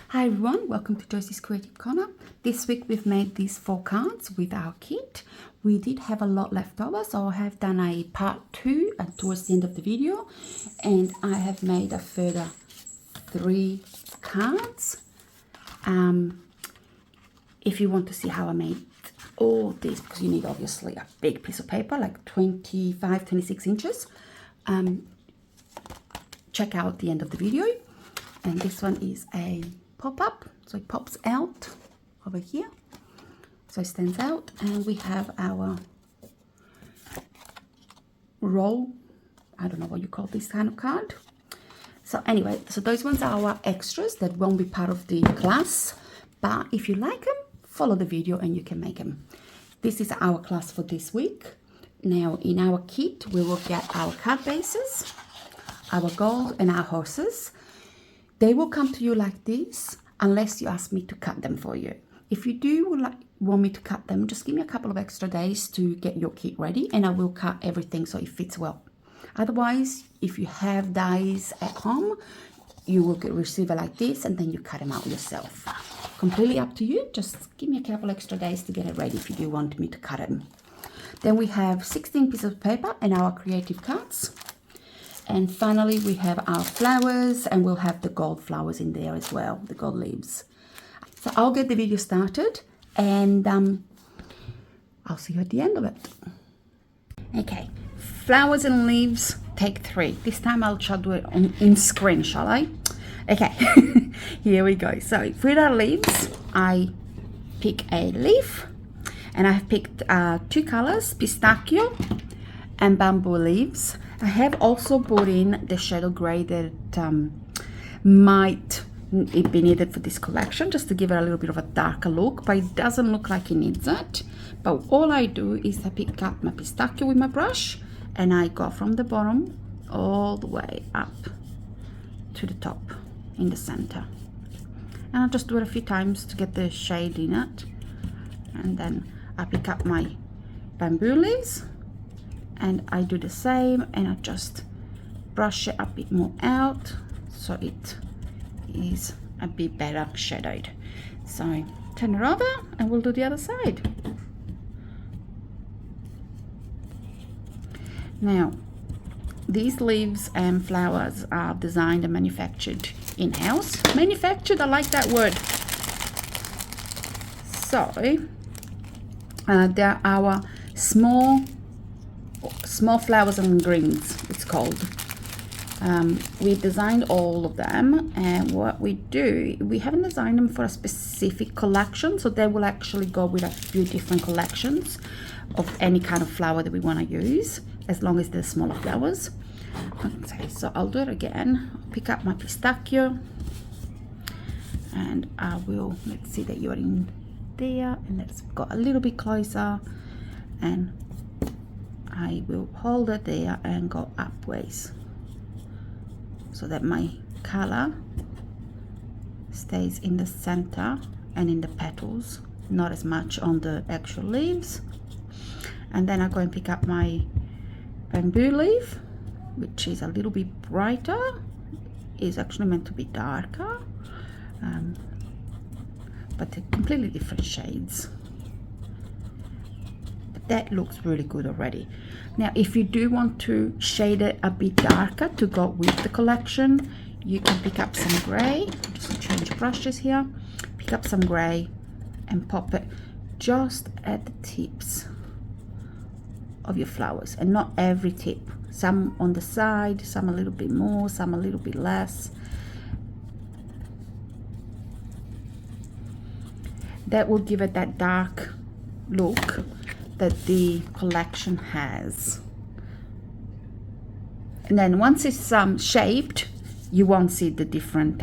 Hi everyone, welcome to Josie's Creative Corner. This week we've made these 4 cards with our kit. We did have a lot left over, so I have done a part 2 towards the end of the video, and I have made a further 3 cards. If you want to see how I made all this, because you need obviously a big piece of paper like 26 inches, check out the end of the video. And this one is a pop-up, so it pops out over here, so it stands out. And we have our roll, I don't know what you call this kind of card. So anyway, so those ones are our extras that won't be part of the class, but if you like them, follow the video and you can make them. This is our class for this week. Now in our kit we will get our card bases, our gold, and our horses. They will come to you like this unless you ask me to cut them for you. If you do want me to cut them, just give me a couple of extra days to get your kit ready and I will cut everything so it fits well. Otherwise, if you have dies at home, you will receive it like this and then you cut them out yourself. Completely up to you. Just give me a couple extra days to get it ready if you do want me to cut them. Then we have 16 pieces of paper and our creative cards. And finally, we have our flowers, and we'll have the gold flowers in there as well, the gold leaves. So I'll get the video started, and I'll see you at the end of it. Okay, flowers and leaves, take 3. This time I'll try to do it in screen, shall I? Okay, here we go. So for our leaves, I pick a leaf, and I've picked 2 colors, pistachio and bamboo leaves. I have also brought in the shadow grey that might be needed for this collection, just to give it a little bit of a darker look, but it doesn't look like it needs it. But all I do is I pick up my pistachio with my brush and I go from the bottom all the way up to the top in the center. And I'll just do it a few times to get the shade in it. And then I pick up my bamboo leaves and I do the same, and I just brush it a bit more out so it is a bit better shadowed. So turn it over and we'll do the other side. Now these leaves and flowers are designed and manufactured in-house. Manufactured, I like that word. So they're our small flowers and greens, it's called. We designed all of them, and what we do, we haven't designed them for a specific collection, so they will actually go with a few different collections of any kind of flower that we want to use, as long as they're smaller flowers. Okay, so I'll do it again. I'll pick up my pistachio and I will, let's see that you're in there, and let's go a little bit closer, and I will hold it there and go upwards so that my color stays in the center and in the petals, not as much on the actual leaves. And then I go and pick up my bamboo leaf, which is a little bit brighter. It's actually meant to be darker, but they're completely different shades. That looks really good already. Now if you do want to shade it a bit darker to go with the collection, you can pick up some gray. Just change brushes here. Pick up some gray and pop it just at the tips of your flowers, and not every tip. Some on the side, some a little bit more, some a little bit less. That will give it that dark look that the collection has. And then once it's shaped, you won't see the different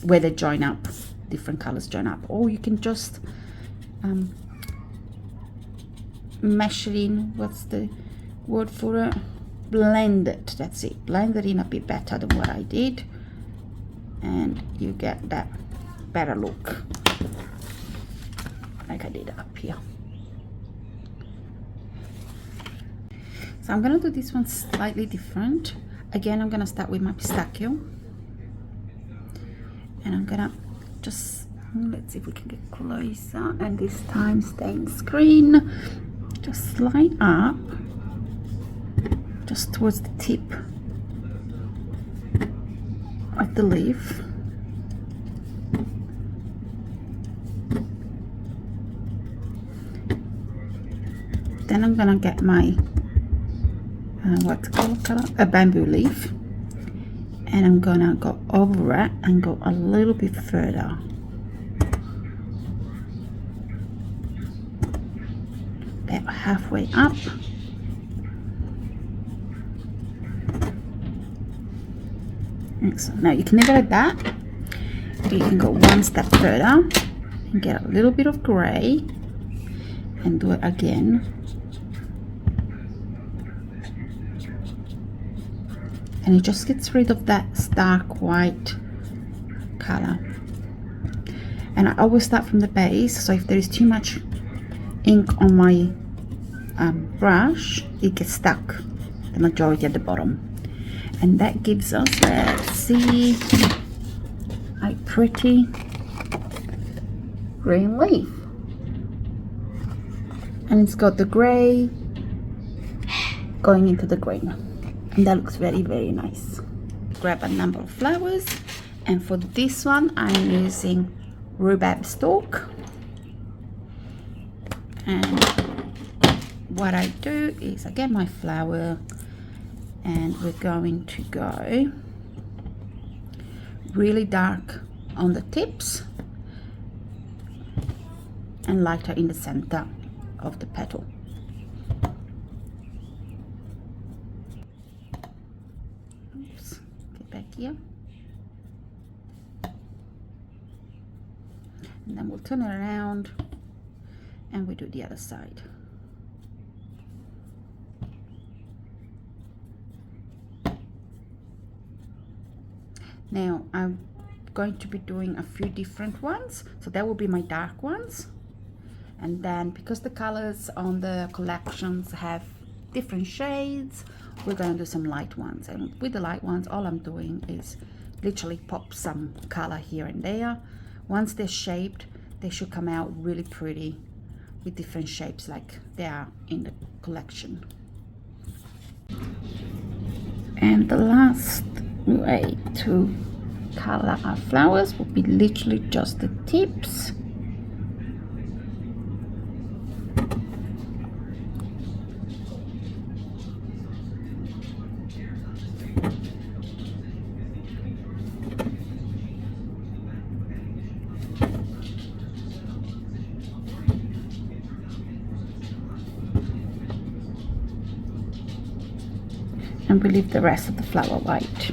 where they join up, different colors join up. Or you can just mesh it in, what's the word for it, blend it. That's it, blend it in a bit better than what I did, and you get that better look like I did up here. So I'm gonna do this one slightly different. again, I'm gonna start with my pistachio, and I'm gonna just, let's see if we can get closer, and this time stain screen, just slide up just towards the tip of the leaf. Then I'm gonna get my what's called color, a bamboo leaf, and I'm gonna go over it and go a little bit further. About halfway up. Excellent. Now you can leave it like that. You can go one step further and get a little bit of gray and do it again. And it just gets rid of that stark white color. And I always start from the base, so if there is too much ink on my brush, it gets stuck the majority at the bottom. And that gives us, let's see, a pretty green leaf. And it's got the gray going into the green. And that looks very, very nice. Grab a number of flowers, and for this one I'm using rhubarb stalk. And what I do is I get my flower, and we're going to go really dark on the tips and lighter in the center of the petal. Here, and then we'll turn it around and we do the other side. Now I'm going to be doing a few different ones, so that will be my dark ones, and then because the colors on the collections have different shades, we're going to do some light ones. And with the light ones, all I'm doing is literally pop some color here and there. Once they're shaped, they should come out really pretty with different shapes like they are in the collection. And the last way to color our flowers will be literally just the tips. And we leave the rest of the flower white.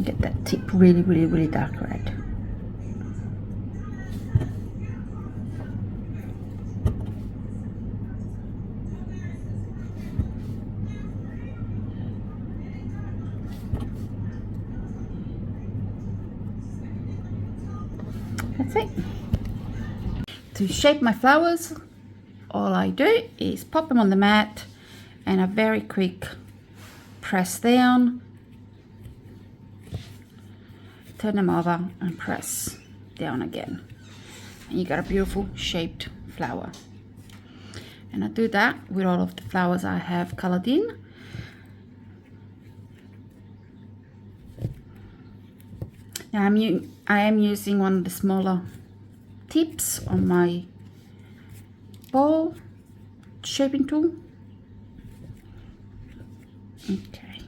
Get that tip really, really, really dark red. That's it. To shape my flowers, all I do is pop them on the mat and a very quick press down, turn them over and press down again, and you got a beautiful shaped flower. And I do that with all of the flowers I have colored in. Now I am using one of the smaller tips on my ball shaping tool. Okay.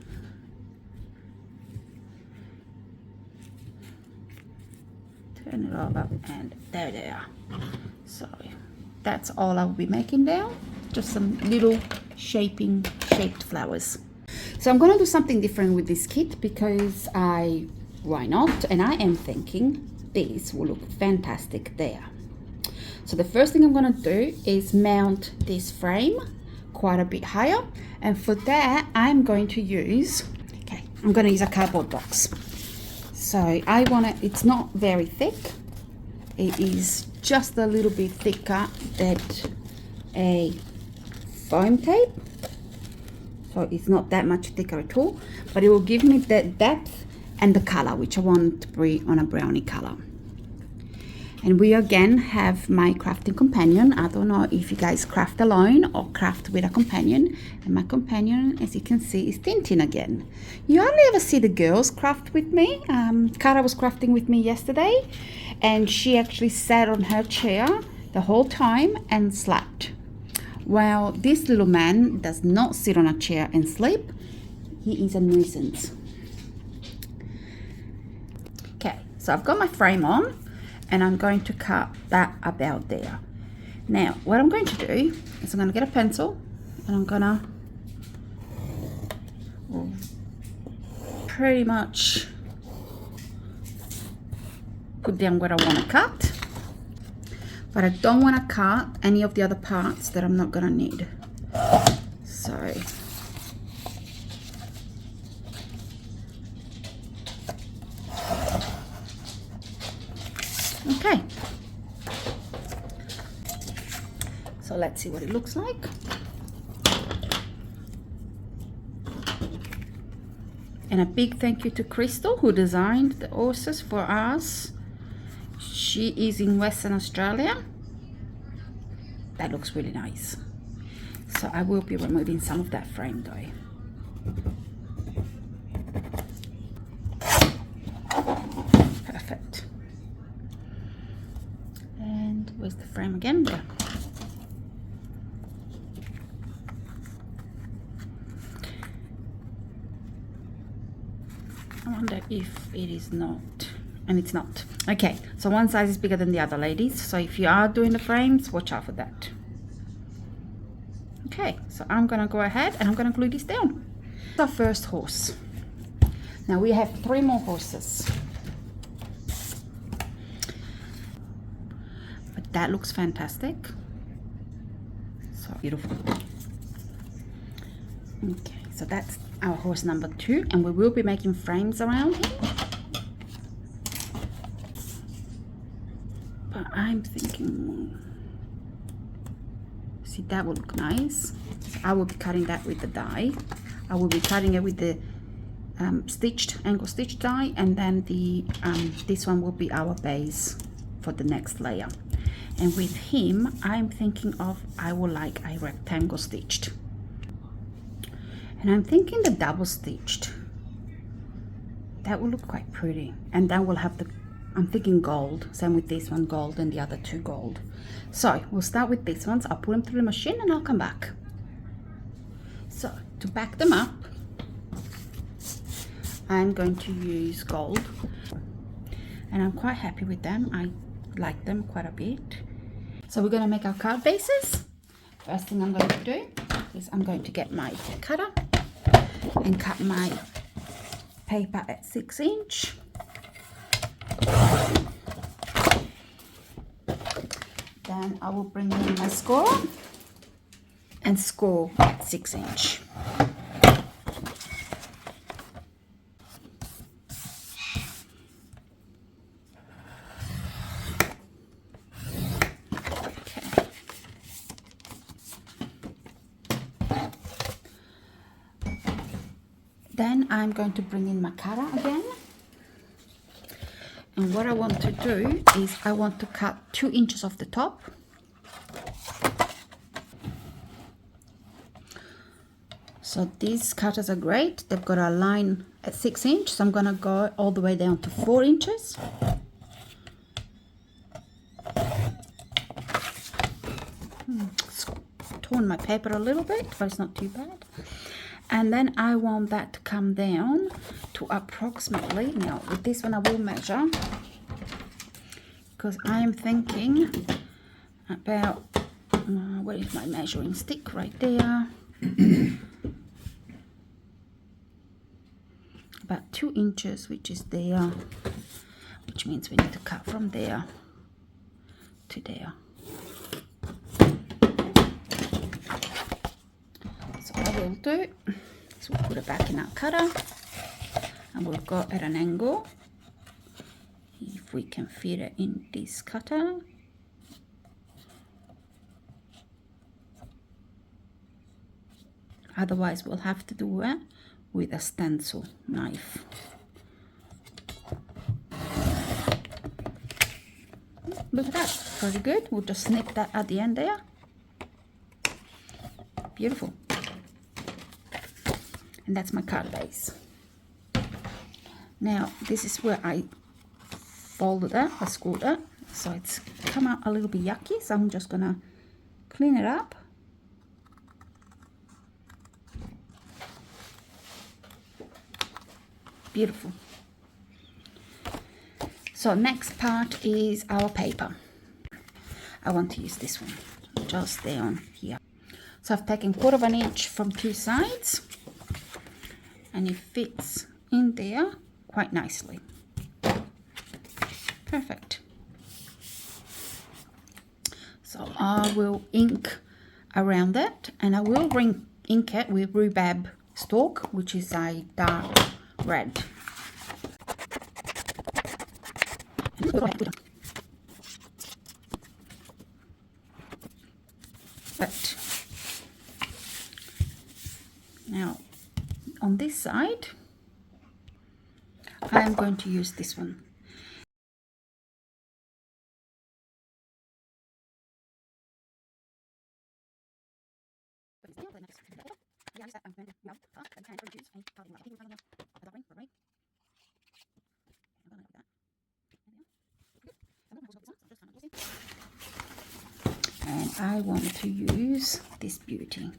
Turn it over and there they are. So that's all I'll be making now. Just some little shaped flowers. So I'm gonna do something different with this kit because why not? And I am thinking this will look fantastic there. So the first thing I'm going to do is mount this frame quite a bit higher, and for that I'm going to use a cardboard box. So I want it, it's not very thick, it is just a little bit thicker than a foam tape, so it's not that much thicker at all, but it will give me the depth and the color which I want to be on a brownie color. And we again have my crafting companion. I don't know if you guys craft alone or craft with a companion. And my companion, as you can see, is Tintin again. You hardly ever see the girls craft with me. Cara was crafting with me yesterday, and she actually sat on her chair the whole time and slept. Well, this little man does not sit on a chair and sleep. He is a nuisance. Okay, so I've got my frame on, and I'm going to cut that about there. Now, what I'm going to do is I'm going to get a pencil, and I'm going to pretty much put down where I want to cut, but I don't want to cut any of the other parts that I'm not going to need. So okay, so let's see what it looks like. And a big thank you to Crystal, who designed the horses for us. She is in Western Australia. That looks really nice. So I will be removing some of that frame though. Perfect. And where's the frame again? There. I wonder if it is not, and it's not. Okay, so one size is bigger than the other, ladies. So if you are doing the frames, watch out for that. Okay, so I'm gonna go ahead and I'm gonna glue this down. Our first horse. Now we have 3 more horses. But that looks fantastic. So beautiful. Okay, so that's our horse number 2, and we will be making frames around him. But I'm thinking, see, that will look nice. So I will be cutting that with the die. I will be cutting it with the stitched angle stitch die, and then the this one will be our base for the next layer. And with him, I'm thinking of, I would like a rectangle stitched. And I'm thinking the double stitched. That will look quite pretty. And then we'll have the, I'm thinking gold. Same with this one, gold, and the other 2 gold. So we'll start with these ones. I'll put them through the machine and I'll come back. So to back them up, I'm going to use gold. And I'm quite happy with them. I like them quite a bit. So we're going to make our card bases. First thing I'm going to do is I'm going to get my cutter and cut my paper at 6 inch. Then I will bring in my score and score at 6 inch. Then I'm going to bring in my cutter again, and what I want to do is I want to cut 2 inches off the top. So these cutters are great. They've got a line at 6 inch, so I'm going to go all the way down to 4 inches. It's torn my paper a little bit, but it's not too bad. And then I want that to come down to approximately, now with this one I will measure, because I am thinking about, where is my measuring stick? Right there. About 2 inches, which is there, which means we need to cut from there to there. So what we'll do is we'll put it back in our cutter, and we'll go at an angle, if we can fit it in this cutter. Otherwise, we'll have to do it with a stencil knife. Look at that, very good. We'll just snip that at the end there. Beautiful. And that's my card base. Now, this is where I folded it, I screwed it. So it's come out a little bit yucky, so I'm just gonna clean it up. Beautiful. So next part is our paper. I want to use this one, just there on here. So I've taken 1/4 inch from 2 sides, and it fits in there quite nicely. Perfect. So I will ink around it, and I will ink it with Rhubarb Stalk, which is a dark red. But now on this side, I am going to use this one. And I want to use this beauty.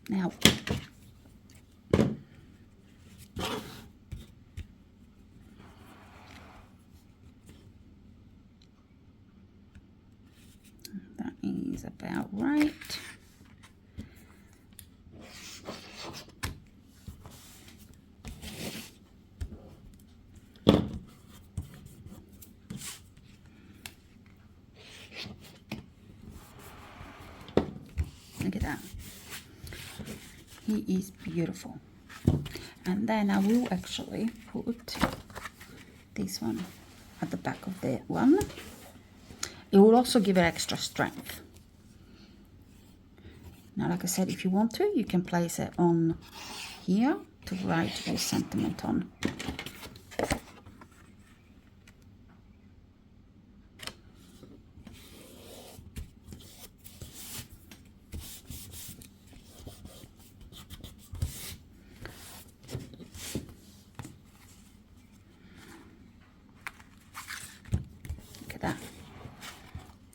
Now, that is about right. Look at that. He is beautiful. And then I will actually put this one at the back of the one. It will also give it extra strength. Now, like I said, if you want to, you can place it on here to write your sentiment on.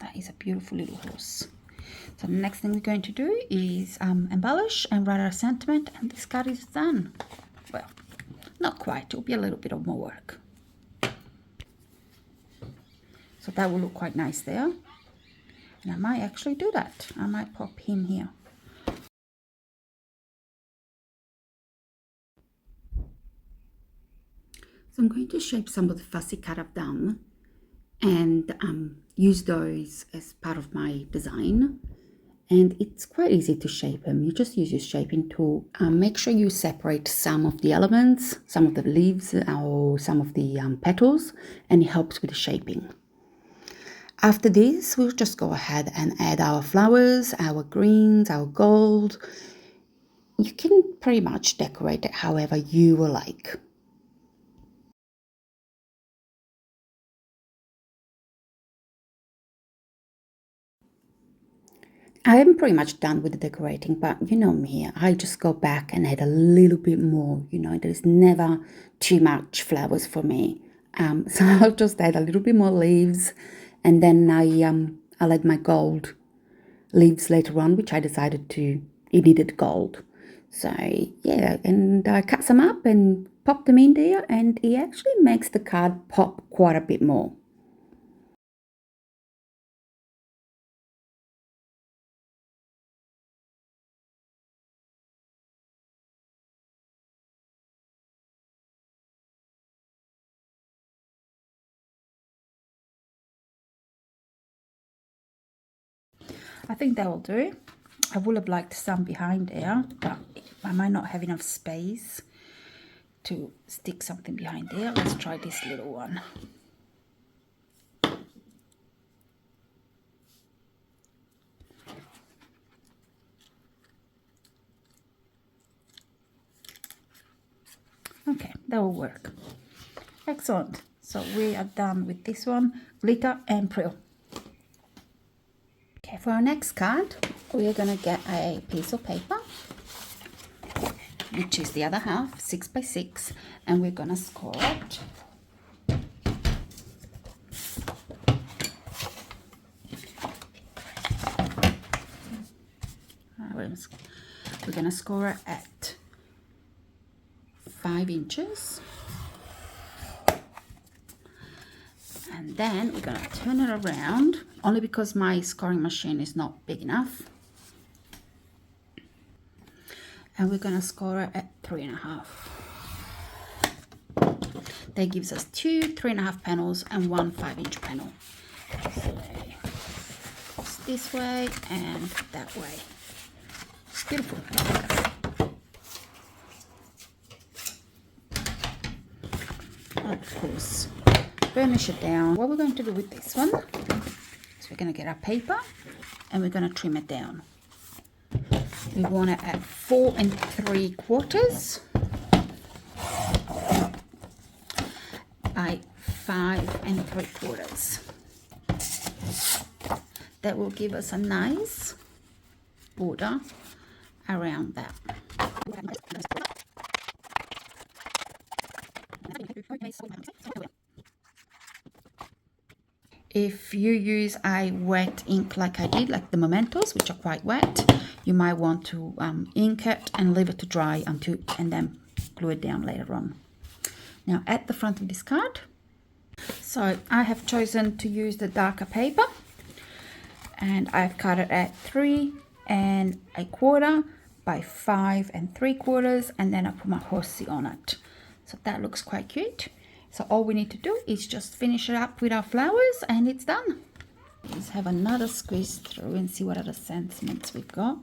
That is a beautiful little horse. So the next thing we're going to do is embellish and write our sentiment, and this card is done. Well, not quite, it'll be a little bit of more work. So that will look quite nice there. And I might actually do that. I might pop him here. So I'm going to shape some of the fussy cut I've done and use those as part of my design. And it's quite easy to shape them. You just use your shaping tool. Make sure you separate some of the elements, some of the leaves or some of the petals, and it helps with the shaping. After this, we'll just go ahead and add our flowers, our greens, our gold. You can pretty much decorate it however you will like. I am pretty much done with the decorating, but you know me, I just go back and add a little bit more. You know, there's never too much flowers for me. So I'll just add a little bit more leaves, and then I'll add my gold leaves later on, which I decided it needed gold. So yeah, and I cut some up and pop them in there, and it actually makes the card pop quite a bit more. I think that will do. I would have liked some behind there, but I might not have enough space to stick something behind there. Let's try this little one. that will work. Excellent. So we are done with this one, glitter and prill. Okay, for our next card, we're gonna get a piece of paper, which is the other half, 6 by 6, and we're gonna score it. We're gonna score it at 5 inches. And then we're gonna turn it around, only because my scoring machine is not big enough. And we're gonna score it at 3.5. That gives us 2 3.5 panels and 1 5-inch panel. So it's this way and that way. It's beautiful. Of course, burnish it down. What we're going to do with this one is we're going to get our paper and we're going to trim it down. We want it at 4 3/4 by 5 3/4. That will give us a nice border around that. If you use a wet ink like I did, like the Mementos, which are quite wet, you might want to ink it and leave it to dry and then glue it down later on. Now at the front of this card, so I have chosen to use the darker paper, and I've cut it at 3 1/4 by 5 3/4, and then I put my horsey on it. So that looks quite cute. So all we need to do is just finish it up with our flowers and it's done. Let's have another squeeze through and see what other sentiments we've got.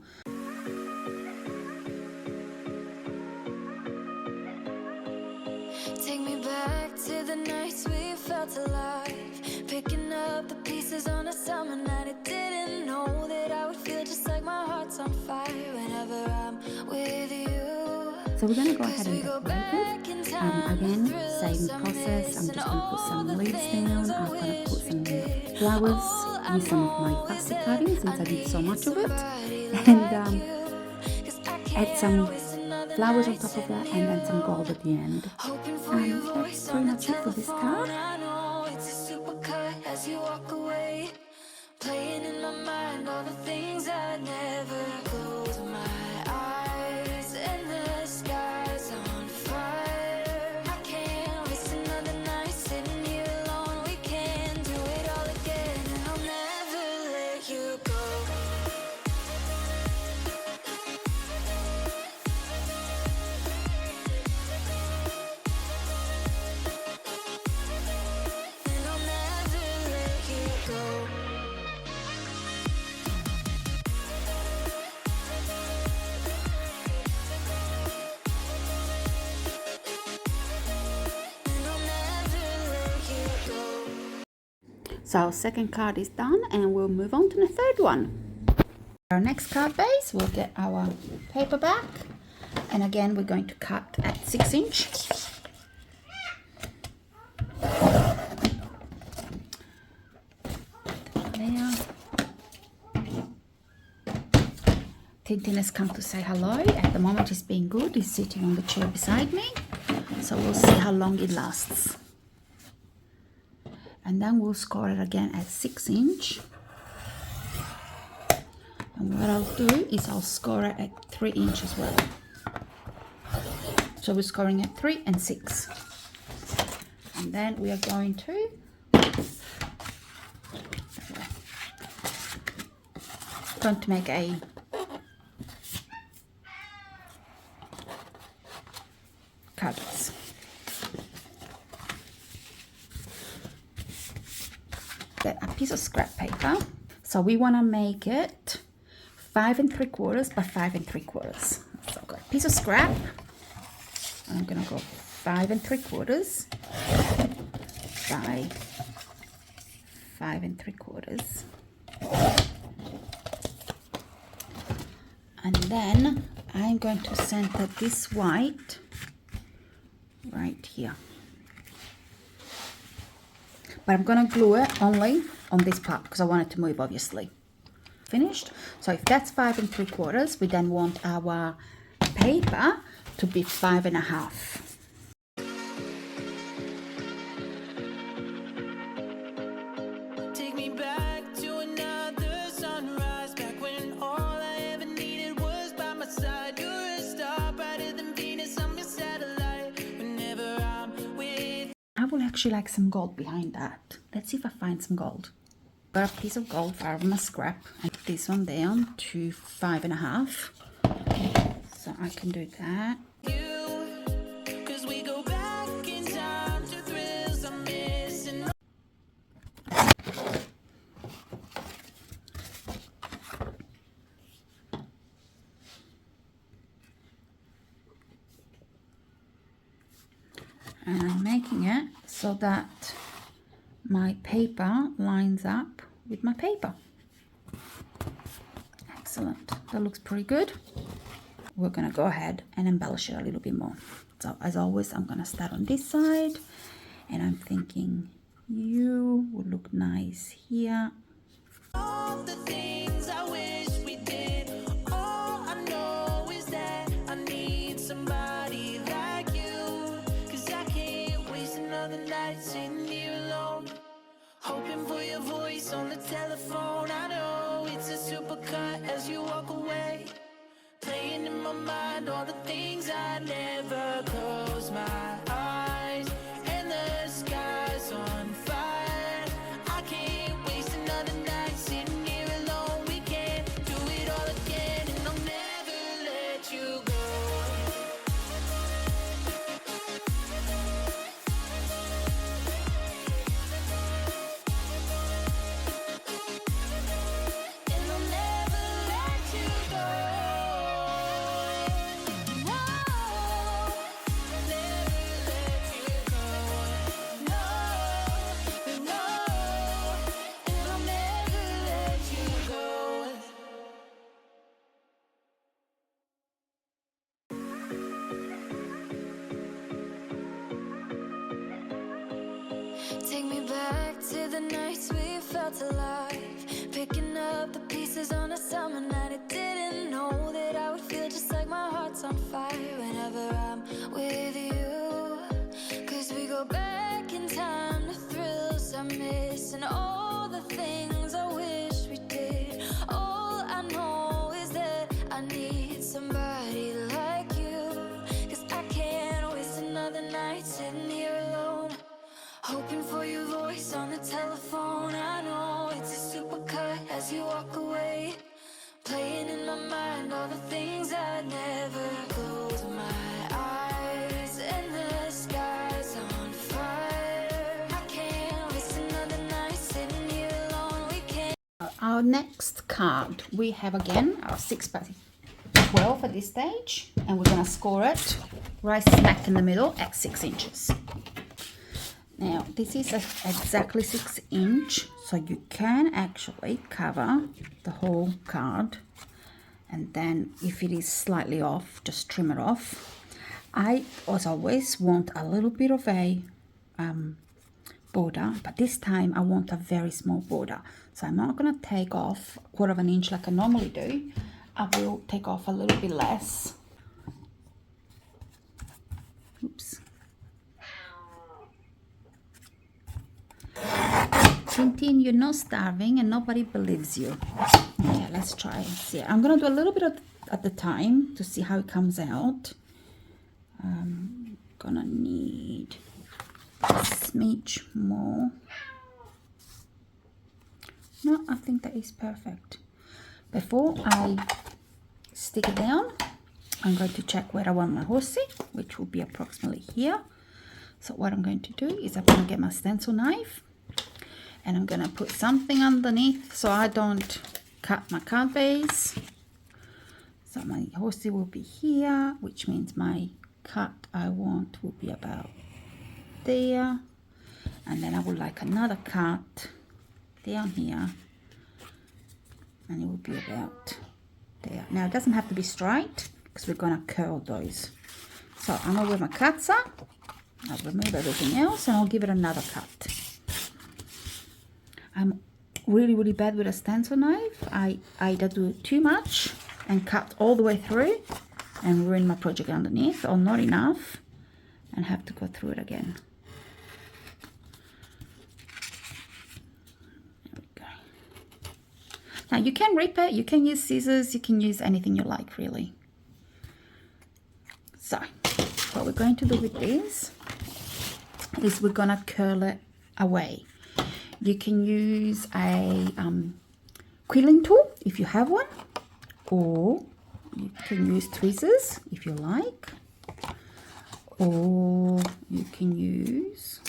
Take me back to the nights we felt alive, picking up the pieces on a summer night. I didn't know that I would feel just like my heart's on fire whenever I'm with you. So we're going to go ahead and decorate it. Again, same process. I'm just going to put some leaves down. I'm going to put some flowers with some of my plastic cutting since I did so much of it. And add some flowers on top of that and then some gold at the end. And that's pretty much it for this card. Playing in my mind all the things I never close my eyes, and the sky's on fire. I can't waste another night sitting here alone. We can do it all again, and I'll never let you go. And I'll never let you go. So our second card is done and we'll move on to the third one. Our next card base, we'll get our paper back, and again we're going to cut at 6 inch. There. Tintin has come to say hello. At the moment he's being good, he's sitting on the chair beside me, so we'll see how long it lasts. And then we'll score it again at 6 inch. And what I'll do is I'll score it at 3 inch as well. So we're scoring at 3 and 6. And then we are going to make a cuts. Get a piece of scrap paper. So we want to make it 5 3/4 by 5 3/4. So I've got a piece of scrap. I'm going to go 5 3/4 by 5 3/4. And then I'm going to center this white right here. But I'm gonna glue it only on this part because I want it to move, obviously. Finished. So if that's 5 3/4, we then want our paper to be 5 1/2. Take me back to another sunrise, back when all I ever needed was by my side. You're a star brighter than Venus, I'm your satellite. Whenever I'm with I would actually like some gold behind that. Let's see if I find some gold. Got a piece of gold from a scrap and put this one down to 5 1/2. So I can do that. you, 'cause we go back in time to thrills I'm missing. And I'm making it so that my paper lines up with my paper. Excellent. That looks pretty good. We're going to go ahead and embellish it a little bit more. So as always, I'm going to start on this side, and I'm thinking you would look nice here. All the things I wish we did. All I know is that I need somebody like you. 'Cause I can't waste another night sitting here alone, hoping for your voice on the telephone. I know it's a supercut as you walk away, playing in my mind all the things I never close my eyes, and the sky's on fire. I can't waste another night sitting here alone. We can do it all again, and I'll never let you go. And I'll never let you go. No, never let you go. No, no, and I'll never let you go. Take me back to the nights we felt alive, picking up the pieces on a summer night. I didn't know that I would feel just like my heart's on fire whenever I'm with you. 'Cause we go back in time to thrills I miss and all the things I wish we did. All I know is that I need somebody like you. 'Cause I can't waste another night sitting here alone, hoping for your voice on the telephone. I know it's a supercut as you walk away, playing in my mind all the things I never close my eyes, and the sky's on fire. I can't waste another night sitting here alone. We can't. Our next card, we have again our 6 by 12 at this stage, and we're going to score it right smack in the middle at 6 inches. Now this is exactly 6 inch, so you can actually cover the whole card, and then if it is slightly off, just trim it off. I, as always, want a little bit of a border, but this time I want a very small border, so I'm not going to take off 1/4 inch like I normally do. I will take off a little bit less. Oops. Tintin, you're not starving and nobody believes you. Yeah, let's try and see. I'm gonna do a little bit at the time to see how it comes out. Gonna need a smidge more. No, I think that is perfect. Before I stick it down, I'm going to check where I want my horsey, which will be approximately here. So what I'm going to do is I'm going to get my stencil knife, and I'm going to put something underneath so I don't cut my card base. So my horsey will be here, which means my cut I want will be about there. And then I would like another cut down here, and it will be about there. Now it doesn't have to be straight because we're going to curl those. So I'm going to where my cuts are, I'll remove everything else and I'll give it another cut. I'm really bad with a stencil knife. I either do too much and cut all the way through and ruin my project underneath, or not enough and have to go through it again. There we go. Now you can rip it, you can use scissors, you can use anything you like really. So what we're going to do with this is we're gonna curl it away. You can use a quilling tool if you have one, or you can use tweezers if you like, or you can use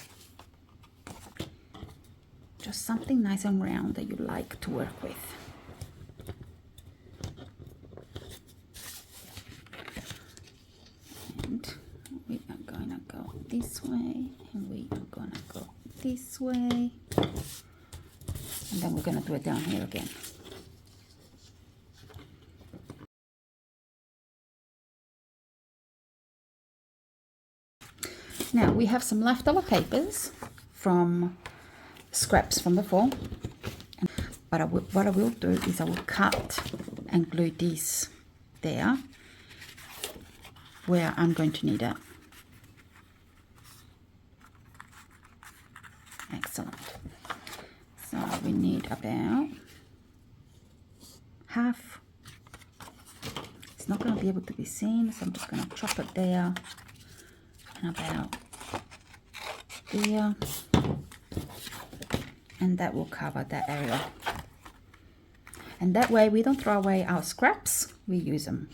just something nice and round that you like to work with. And we are gonna go this way, and we are gonna go this way, and then we're gonna do it down here again. Now we have some leftover papers from scraps from before, but what I will do is I will cut and glue this there where I'm going to need it. Excellent. So we need about half. It's not going to be able to be seen, so I'm just going to chop it there and about there, and that will cover that area. And that way we don't throw away our scraps, we use them.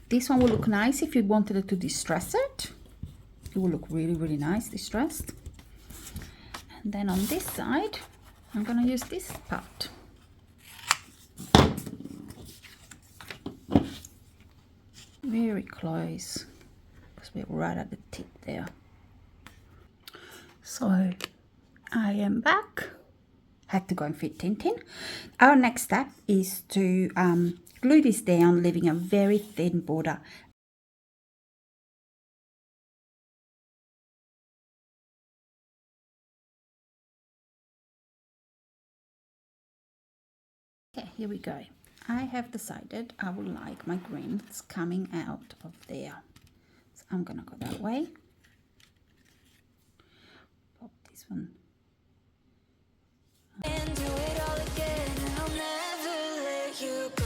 This one will look nice if you wanted it to distress it. It will look really nice distressed. And then on this side, I'm going to use this part. Very close, because we're right at the tip there. So I am back. Had to go and fit Tintin. Our next step is to glue this down, leaving a very thin border. Okay, here we go. I have decided I would like my greens coming out of there. So I'm gonna go that way. Pop this one. And do it all again, and I'll never let you go.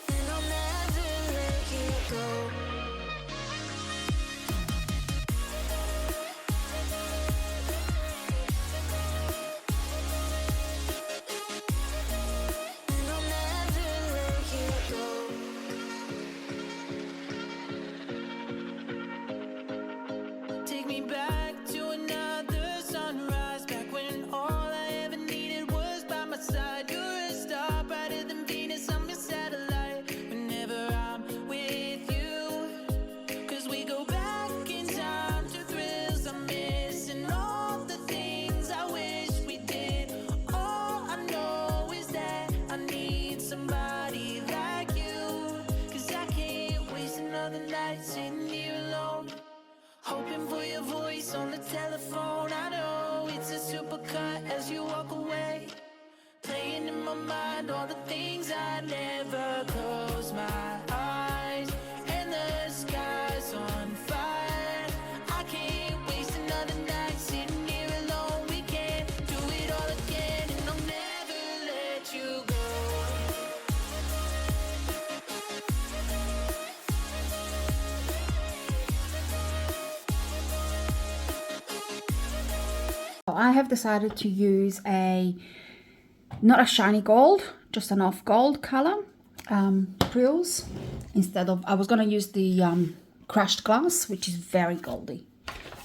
And I'll never let you go. And I'll never let you go. Take me back to another sunrise, back when all I ever needed was by my side. You're a star brighter than Venus, I'm your satellite. Whenever I'm with you, 'cause we go back in time to thrills I miss, and all the things I wish we did. All I know is that I need somebody like you, 'cause I can't waste another night sitting here alone, hoping for your voice on the telephone. I know it's a supercut as you walk away, playing in my mind all the things I never. Close my eyes and the sky's on fire. I can't waste another night sitting here alone. We can't do it all again, and I'll never let you go. I have decided to use not a shiny gold, just an off gold color, frills, instead of, I was going to use the crushed glass, which is very goldy.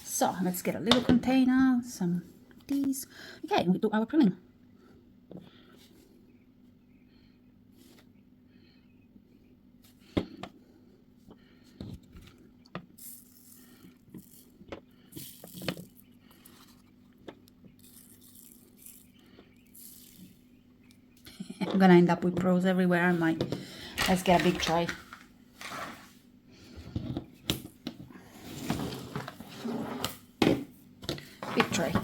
So let's get a little container, some of these. Okay, we do our prilling. I'm gonna end up with pearls everywhere, I might. Let's get a big tray. Big tray.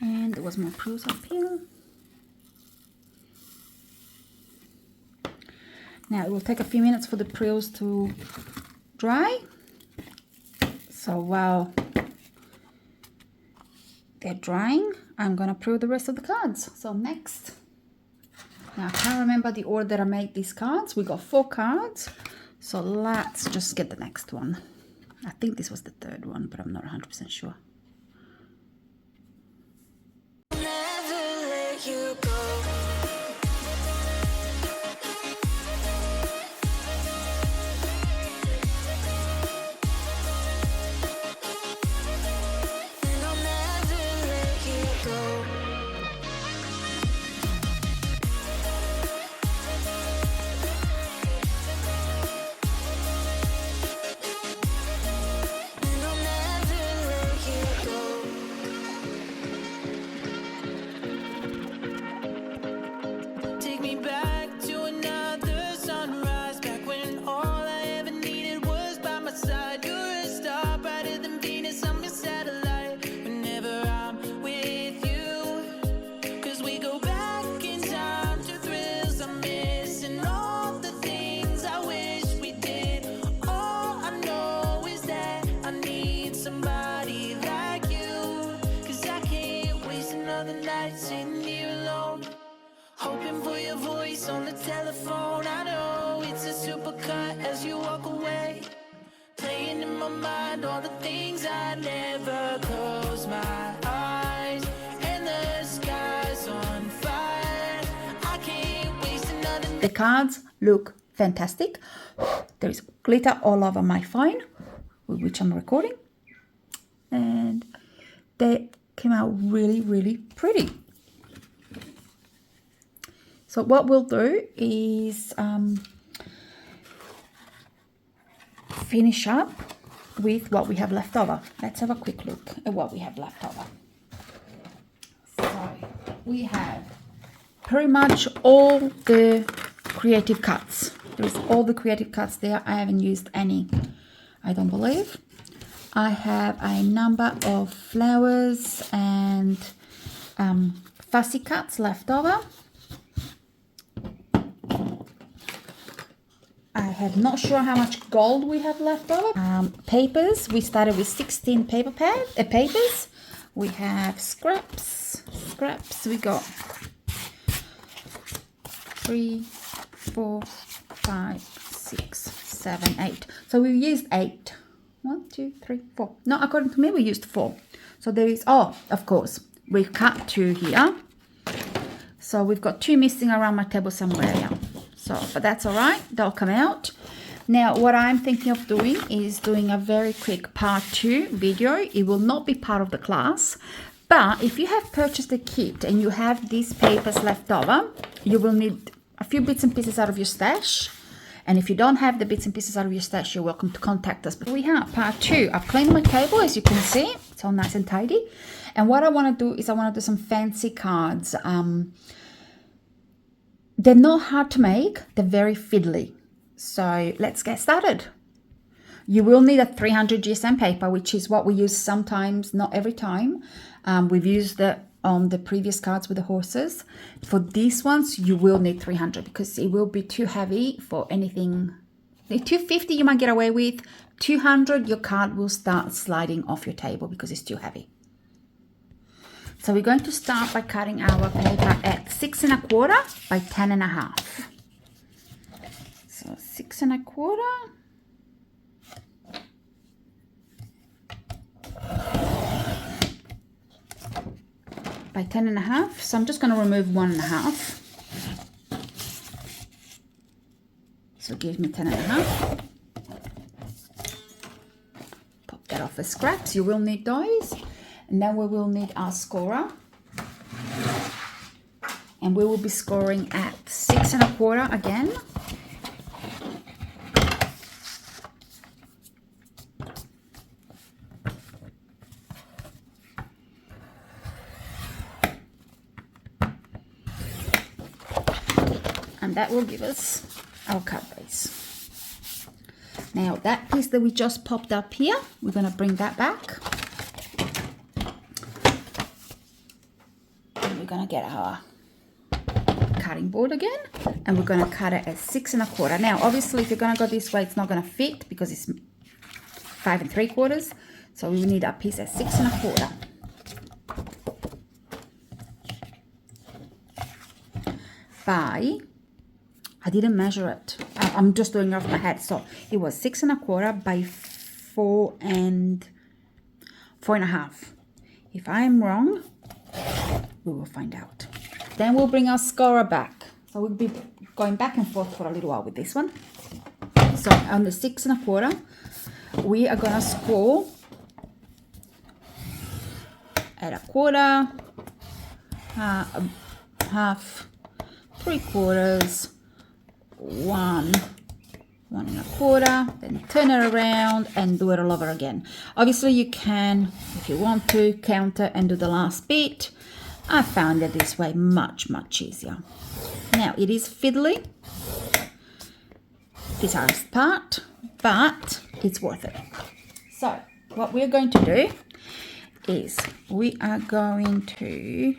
And there was more pearls up here. Now it will take a few minutes for the pearls to dry. So while they're drying, I'm gonna prune the rest of the cards. So next, now I can't remember the order that I made these cards. We got 4 cards. So let's just get the next one. I think this was the 3rd one, but I'm not 100% sure. Never let you go. And I'll never let you go. And I'll never let you go. Take me back to another sunrise, back when all I ever needed was by my side. You're a star brighter than Venus, I'm your satellite. Whenever I'm with you, 'cause we go back in time to thrills I'm missing, all the things I wish we did. All I know is that I need somebody like you, 'cause I can't waste another night sitting here alone, hoping for your voice on the telephone. I know it's a supercut as you walk away, playing in my mind all the things I never close my eyes, and the sky's on fire. I can't waste another The cards look fantastic. There is glitter all over my phone, with which I'm recording. And they came out really, really pretty. So what we'll do is finish up with what we have left over. Let's have a quick look at what we have left over. So we have pretty much all the creative cuts. There's all the creative cuts there. I haven't used any, I don't believe. I have a number of flowers and fussy cuts left over. I have not sure how much gold we have left over. Papers, we started with 16 papers. We have scraps. We got 3, 4, 5, 6, 7, 8. So we used 8. 1, 2, 3, 4. No, according to me, we used 4. So there is, oh, of course, we've cut 2 here. So we've got 2 missing around my table somewhere. Yeah. So, but that's all right. They'll come out. Now, what I'm thinking of doing is doing a very quick part 2 video. It will not be part of the class. But if you have purchased a kit and you have these papers left over, you will need a few bits and pieces out of your stash. And if you don't have the bits and pieces out of your stash, you're welcome to contact us. But we have part 2. I've cleaned my table, as you can see. It's all nice and tidy. And what I want to do is I want to do some fancy cards. They're not hard to make. They're very fiddly. So let's get started. You will need a 300 GSM paper, which is what we use sometimes, not every time. We've used it on the previous cards with the horses. For these ones, you will need 300 because it will be too heavy for anything. The 250 you might get away with. 200, your card will start sliding off your table because it's too heavy. So we're going to start by cutting our paper at 6 1/4 by 10 1/2. So 6 1/4. By 10 1/2. So I'm just going to remove 1 1/2. So it gives me 10 1/2. Pop that off the scraps. You will need those. And then we will need our scorer. And we will be scoring at 6 1/4 again. that will give us our card base. Now that piece that we just popped up here, we're going to bring that back. And we're going to get our cutting board again, and we're going to cut it at 6 1/4. Now obviously if you're going to go this way, it's not going to fit because it's 5 3/4. So we will need our piece at 6 1/4. By, I didn't measure it. I'm just doing it off my head. So it was 6 1/4 by 4 1/2. If I'm wrong, we will find out. Then we'll bring our scorer back. So we'll be going back and forth for a little while with this one. So on the 6 1/4, we are gonna score at 1/4, half, 3/4, 1 1 1/4, then turn it around and do it all over again. Obviously you can, if you want to, counter and do the last bit. I found it this way much easier. Now it is fiddly, this hardest part, but it's worth it. So what we're going to do is we are going to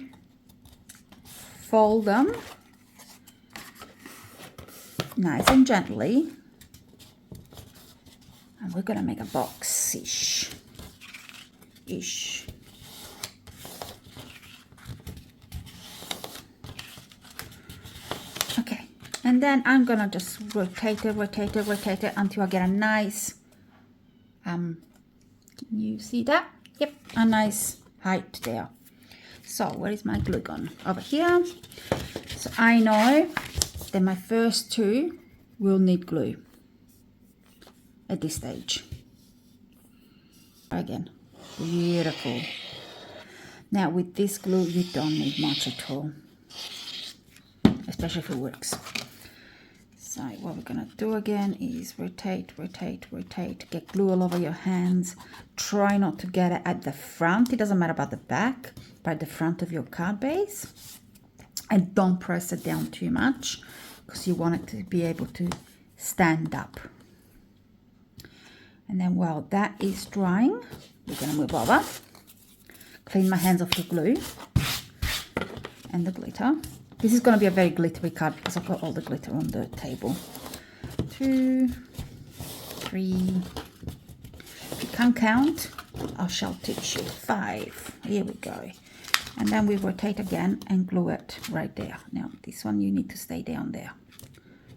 fold them nice and gently, and we're going to make a box-ish. Okay, and then I'm going to just rotate it until I get a nice, can you see that? Yep, a nice height there. So where is my glue gun? Over here. So I know that my first two will need glue at this stage. Again, beautiful. Now with this glue you don't need much at all, especially if it works. So what we're gonna do again is rotate, get glue all over your hands. Try not to get it at the front, it doesn't matter about the back, but at the front of your card base. And don't press it down too much because you want it to be able to stand up. And then while that is drying, we're gonna move over, clean my hands off the glue and the glitter. This is going to be a very glittery card because I've got all the glitter on the table. 2, 3. If you can't count, I shall teach you. 5. Here we go. And then we rotate again and glue it right there. Now, this one you need to stay down there.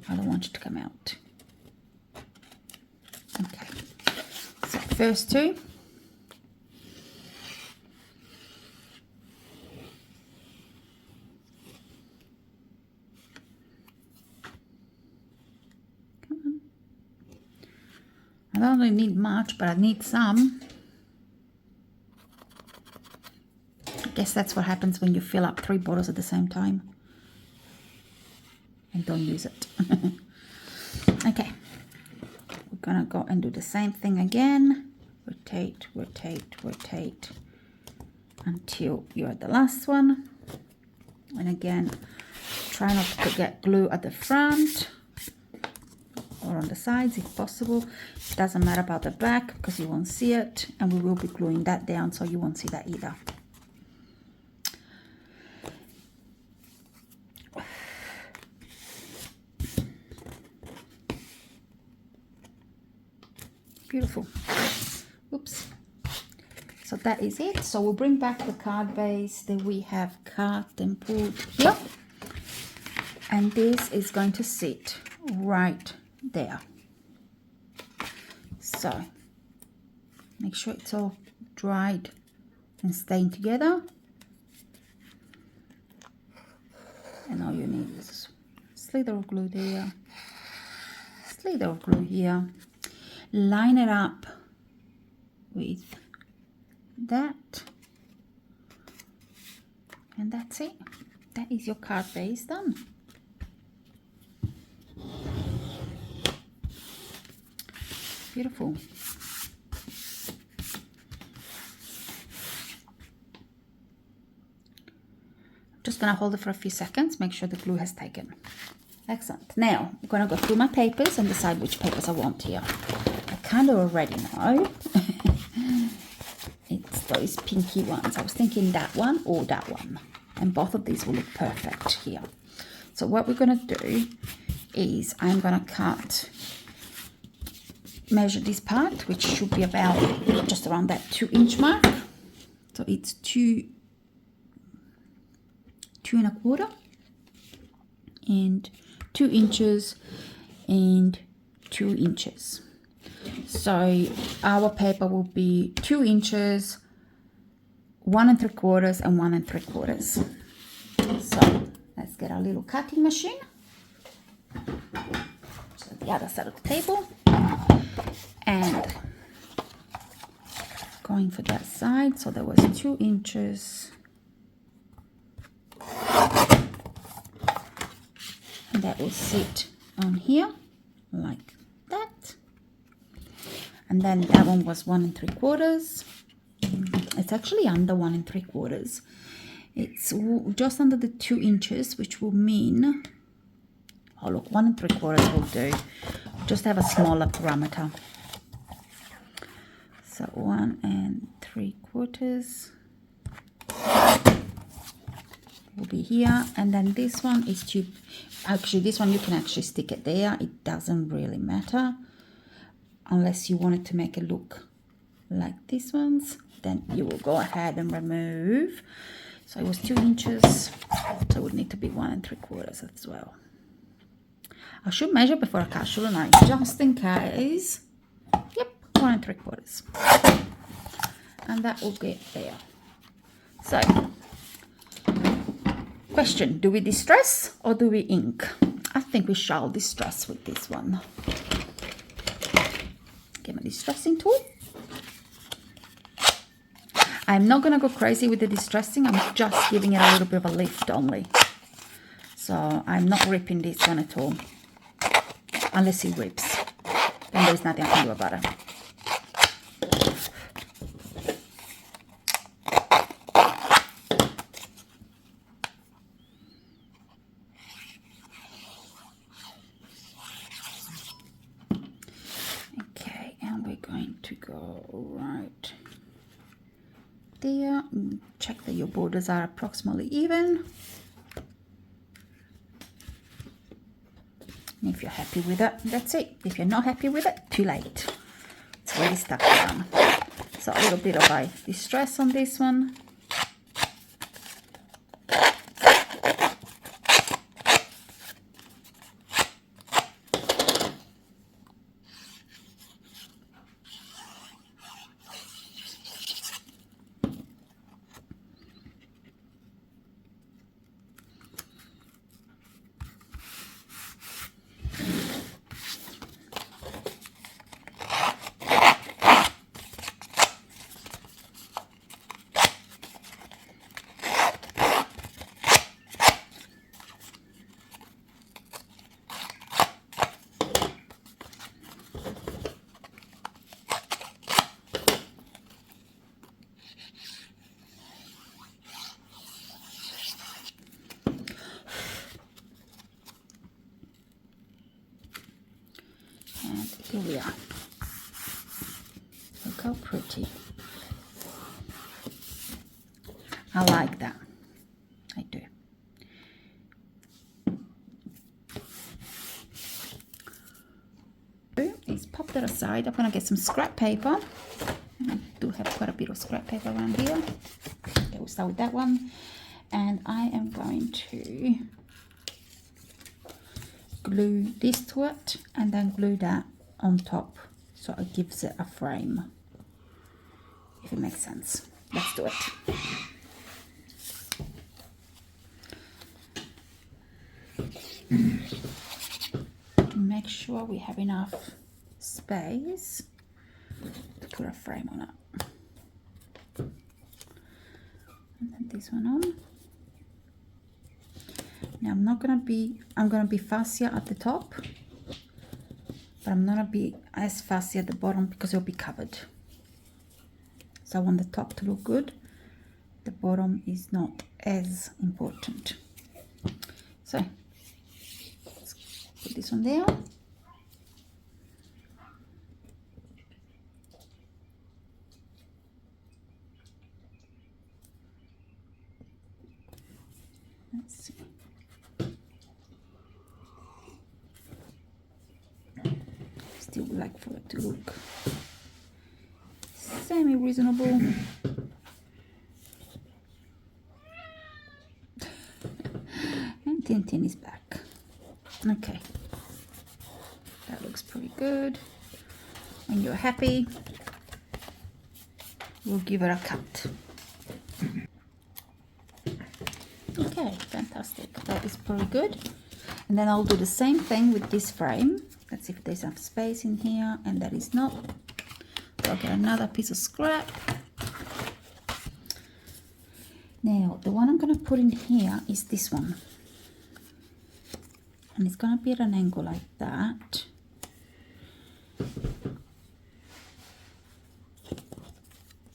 I don't want you to come out. Okay. So, first two. I don't really need much, but I need some. I guess that's what happens when you fill up 3 bottles at the same time and don't use it. Okay, we're gonna go and do the same thing again. Rotate until you're at the last one. And again, try not to get glue at the front or on the sides if possible. It doesn't matter about the back because you won't see it, and we will be gluing that down so you won't see that either. Beautiful. Oops. So that is it. So we'll bring back the card base that we have cut and pulled here, and this is going to sit right there. So make sure it's all dried and staying together, and all you need is a slither of glue there, slither of glue here, line it up with that, and that's it. That is your card base done. Beautiful. Just gonna hold it for a few seconds, make sure the glue has taken. Excellent. Now I'm going to go through my papers and decide which papers I want here. I kind of already know. It's those pinky ones. I was thinking that one or that one. And both of these will look perfect here. So what we're going to do is I'm going to measure this part, which should be about just around that 2-inch mark. So it's 2.25 and 2 inches and 2 inches. So our paper will be 2 inches, 1 3/4 and 1 3/4. So let's get our little cutting machine. So the other side of the table. And going for that side, so there was 2 inches. And that will sit on here like that. And then that one was 1 3/4. It's actually under 1 3/4. It's just under the 2 inches, which will mean, oh look, 1 3/4 will do. Just have a smaller parameter. So 1 3/4 will be here, and then this one is actually this one you can actually stick it there. It doesn't really matter unless you wanted to make it look like these ones. Then you will go ahead and remove. So it was 2 inches, so it would need to be 1 3/4 as well. I should measure before I cut, shouldn't I? Just in case. Yep, 1 3/4. And that will get there. So, question, do we distress or do we ink? I think we shall distress with this one. Get my distressing tool. I'm not going to go crazy with the distressing. I'm just giving it a little bit of a lift only. So I'm not ripping this one at all. Unless it rips. Then there's nothing I can do about it. Okay, and we're going to go right there. Check that your borders are approximately even. And if you're happy with it, that's it. If you're not happy with it, too late. It's already stuck down. So a little bit of a distress on this one. Here we are. Look how pretty. I like that. I do. Let's pop that aside. I'm gonna get some scrap paper. I do have quite a bit of scrap paper around here. Okay, we'll start with that one. And I am going to glue this to it and then glue that on top so it gives it a frame, if it makes sense. Let's do it. Make sure we have enough space to put a frame on it. And then this one on. Now I'm gonna be fussier at the top, but I'm not gonna be as fussy at the bottom because it'll be covered. So I want the top to look good. The bottom is not as important. So let's Put this one there. Let's see. Still like for it to look semi-reasonable. And Tintin is back. Okay. That looks pretty good. When you're happy, we'll give it a cut. Okay, fantastic. That is pretty good. And then I'll do the same thing with this frame. Let's see if there's enough space in here, and that is not. So I'll get another piece of scrap. Now, the one I'm going to put in here is this one. And it's going to be at an angle like that.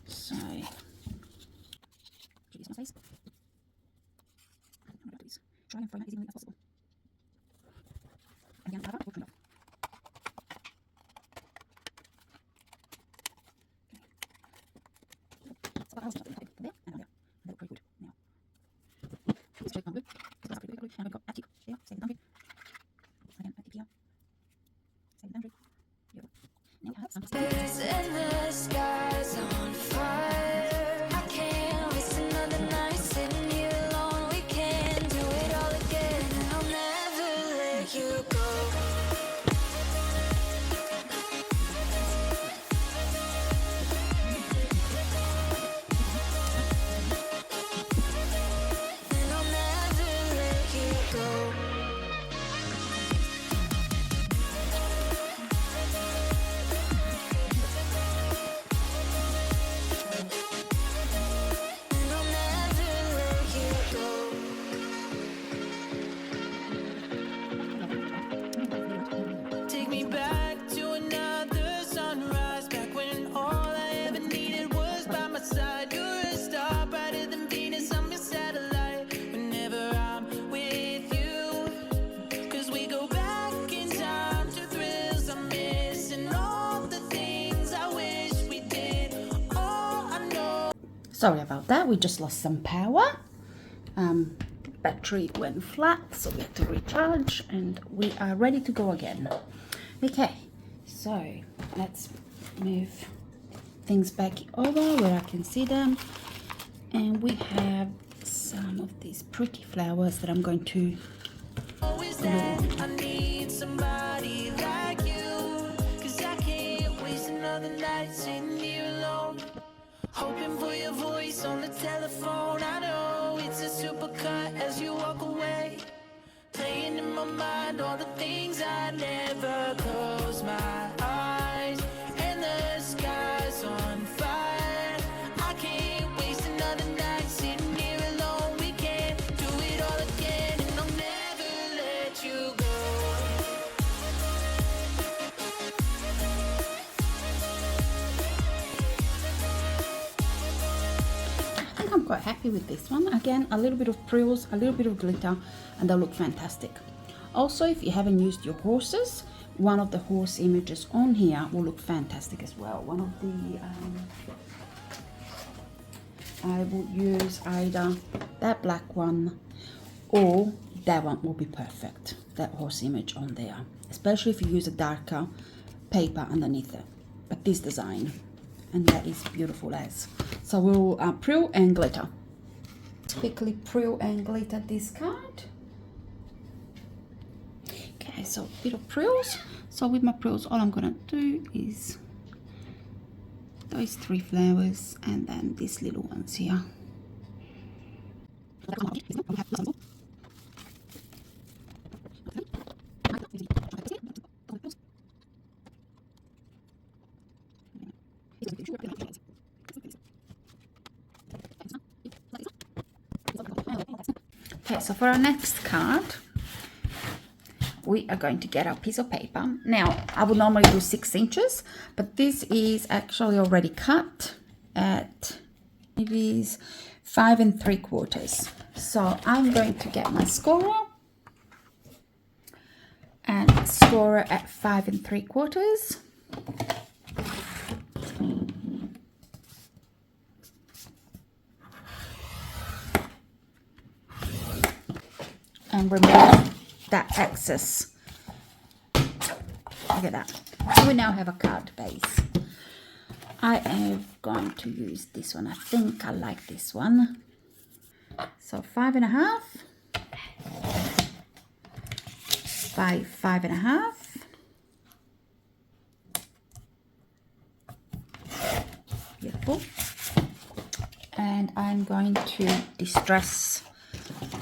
So, try and frame it as evenly as possible. And again, I will trim off. So I'll start from there and there. They look pretty good now. It's straight on good. That's pretty good. And we've got attic there, same boundary. Again, attic here. Same boundary. Beautiful. Now I have some And the sky's on fire. I can't waste another night sitting here alone. We can do it all again, and I'll never let you go. And I'll never let you go. And I'll never let you go. Take me back to another sunrise, back when all I ever needed was by my side. You're a star brighter than Venus, I'm your satellite. Whenever I'm with you, 'cause we go back in time to thrills I'm missing, all the things I wish we did. All I know. Sorry about that, we just lost some power. Battery went flat, so we had to recharge, and we are ready to go again. Okay, so let's move things back over where I can see them, and we have some of these pretty flowers that I'm going to Always that I need somebody like you, 'cause I can't waste another night sitting here alone, hoping for your voice on the telephone. I know it's a supercut as you walk away, playing in my mind all the things I never close my eyes. And the sky's on fire. I can't waste another night sitting here alone. We can do it all again, and I'll never let you go. I think I'm quite happy with this one. Again, a little bit of frills, a little bit of glitter, and they'll look fantastic. Also, if you haven't used your horses, one of the horse images on here will look fantastic as well. One of the, I will use either that black one or that one will be perfect. That horse image on there, especially if you use a darker paper underneath it. But this design, and that is beautiful as. So we'll prill and glitter. Quickly prill and glitter this card. Okay, so a bit of prills. So with my prills, all I'm gonna do is those three flowers and then these little ones here. Okay, so for our next card, we are going to get our piece of paper. Now, I would normally do 6 inches, but this is actually already cut at, it is 5 3/4. So I'm going to get my scorer, and score it at 5 3/4. And remove that excess. Look at that. We now have a card base. I am going to use this one. I think I like this one. So 5 1/2 by 5 1/2. Beautiful. And I'm going to distress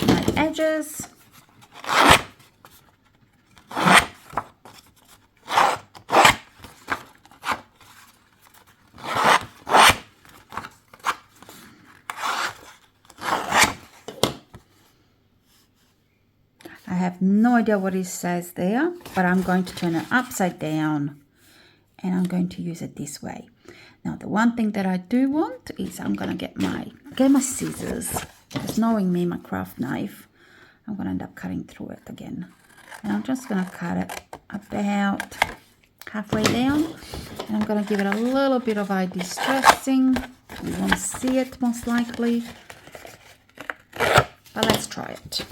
my edges. I have no idea what it says there, but I'm going to turn it upside down and I'm going to use it this way. Now, the one thing that I do want is I'm going to get my scissors, because knowing me, my craft knife, I'm going to end up cutting through it again. And I'm just going to cut it about halfway down, and I'm going to give it a little bit of eye distressing. You won't see it most likely, but let's try it.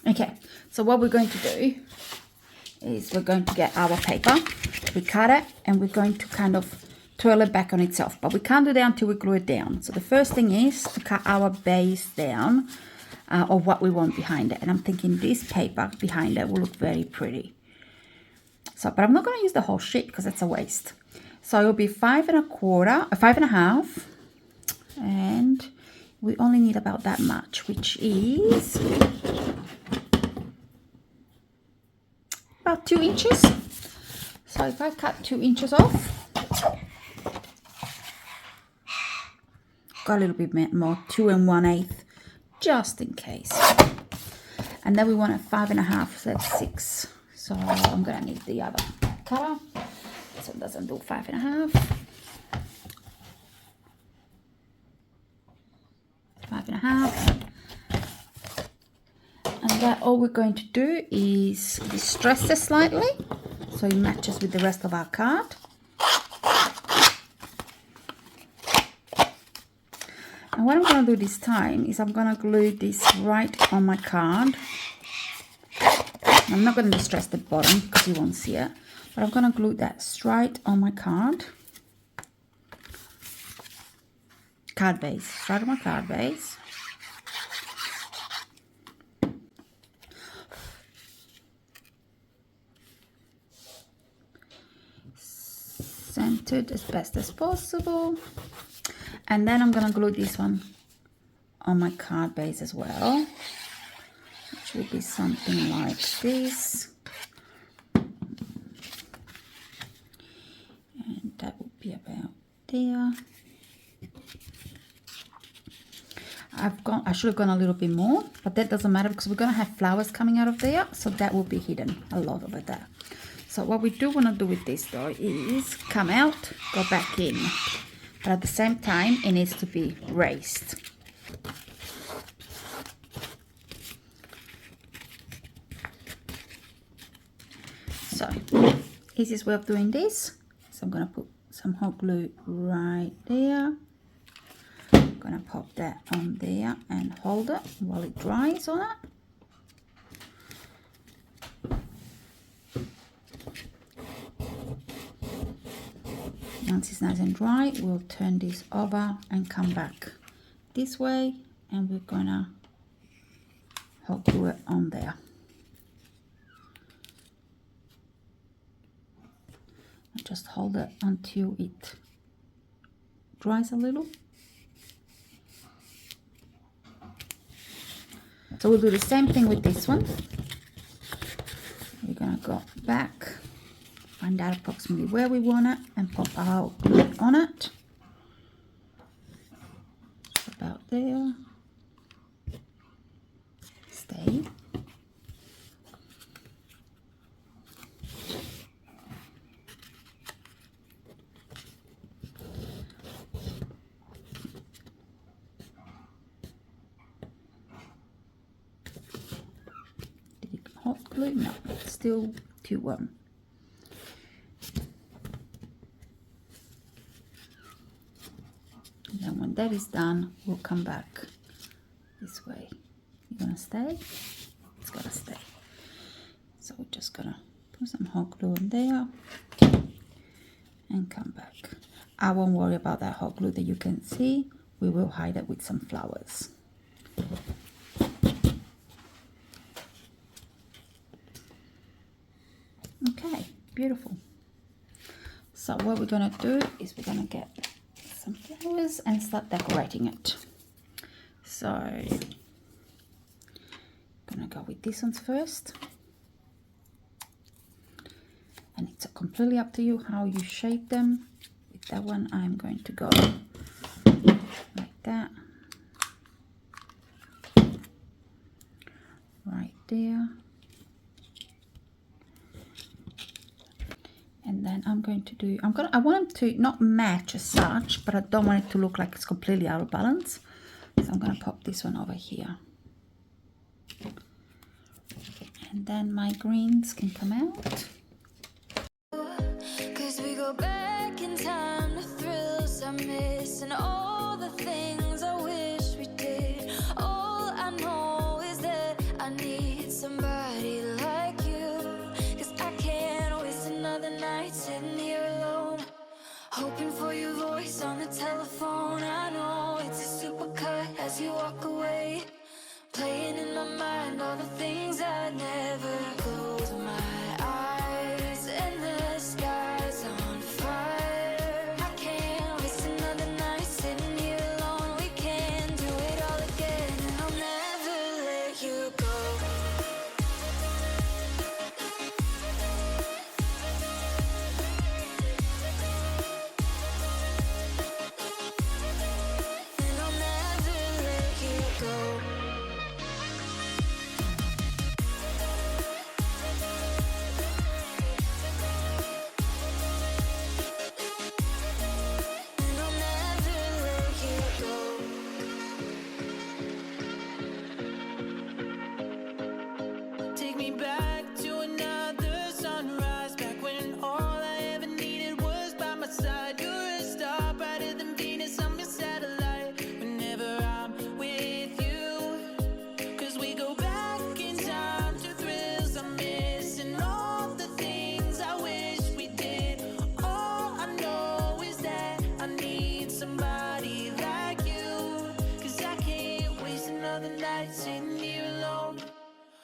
Okay, so what we're going to do is we're going to get our paper, we cut it, and we're going to kind of twirl it back on itself, but we can't do that until we glue it down. So the first thing is to cut our base down of what we want behind it, and I'm thinking this paper behind it will look very pretty. So, but I'm not going to use the whole sheet because it's a waste. So it'll be 5 1/4, 5 1/2, and we only need about that much, which is about 2 inches. So if I cut 2 inches off, got a little bit more, 2 1/8, just in case. And then we want a 5 1/2, so that's 6. So I'm gonna need the other cutter, so it doesn't do 5 1/2. 5 1/2. And that all we're going to do is distress it slightly so it matches with the rest of our card. And what I'm going to do this time is I'm going to glue this right on my card. I'm not going to distress the bottom because you won't see it, but I'm going to glue that straight on my card base, straight on my card base. Centered as best as possible, and then I'm gonna glue this one on my card base as well, which will be something like this, and that will be about there. I should have gone a little bit more, but that doesn't matter because we're gonna have flowers coming out of there, so that will be hidden, a lot of it there. So what we do want to do with this though is come out, go back in, but at the same time it needs to be raised. So easiest way of doing this is I'm going to put some hot glue right there. I'm going to pop that on there and hold it while it dries on it. Once it's nice and dry, we'll turn this over and come back this way, and we're gonna hot glue it on there. And just hold it until it dries a little. So we'll do the same thing with this one. We're gonna go back, find out approximately where we want it, and pop our glue on it. Just about there. Stay. Hot glue? No, it's still too warm. And then when that is done, we'll come back this way. You're gonna stay? It's gotta stay. So we're just gonna put some hot glue in there and come back. I won't worry about that hot glue that you can see. We will hide it with some flowers. Okay, beautiful. So what we're gonna do is we're gonna get some flowers and start decorating it. So I'm gonna go with these ones first. And it's completely up to you how you shape them. With that one, I'm going to go like that. Right there. And then I'm going to do, I want them to not match as such, but I don't want it to look like it's completely out of balance. So I'm gonna pop this one over here. And then my greens can come out. 'Cause we go back in time to thrills I miss and all the things I wish we did. All I know is that I need somebody like you. 'Cause I can't waste another night sitting here alone, hoping for your voice on the telephone. I know it's a supercut as you walk away, playing in my mind all the things I never close my eyes and the sky's on fire. I can't waste another night sitting here alone. We can do it all again and I'll never let you go. And I'll never let you go. And I'll never let you go. Take me back to another sunrise, back when all I ever needed was by my side. You're a star brighter than Venus, I'm your satellite whenever I'm with you. 'Cause we go back in time to thrills I miss and all the things I wish we did. All I know is that I need somebody like you. 'Cause I can't waste another night sitting here alone,